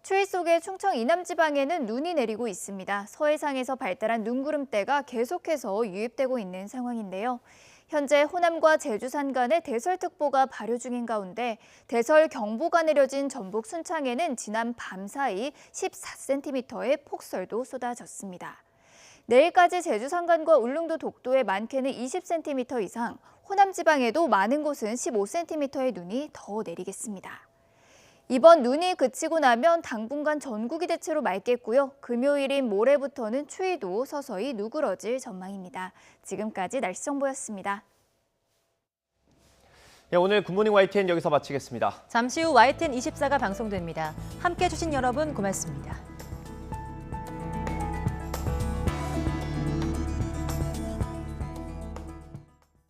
Speaker 6: 추위 속에 충청 이남 지방에는 눈이 내리고 있습니다. 서해상에서 발달한 눈구름대가 계속해서 유입되고 있는 상황인데요. 현재 호남과 제주 산간에 대설특보가 발효 중인 가운데 대설경보가 내려진 전북 순창에는 지난 밤 사이 14cm의 폭설도 쏟아졌습니다. 내일까지 제주 산간과 울릉도 독도의 많게는 20cm 이상, 호남 지방에도 많은 곳은 15cm의 눈이 더 내리겠습니다. 이번 눈이 그치고 나면 당분간 전국이 대체로 맑겠고요. 금요일인 모레부터는 추위도 서서히 누그러질 전망입니다. 지금까지 날씨 정보였습니다.
Speaker 1: 네, 오늘 굿모닝 YTN 여기서 마치겠습니다.
Speaker 2: 잠시 후 YTN 24가 방송됩니다. 함께해 주신 여러분 고맙습니다.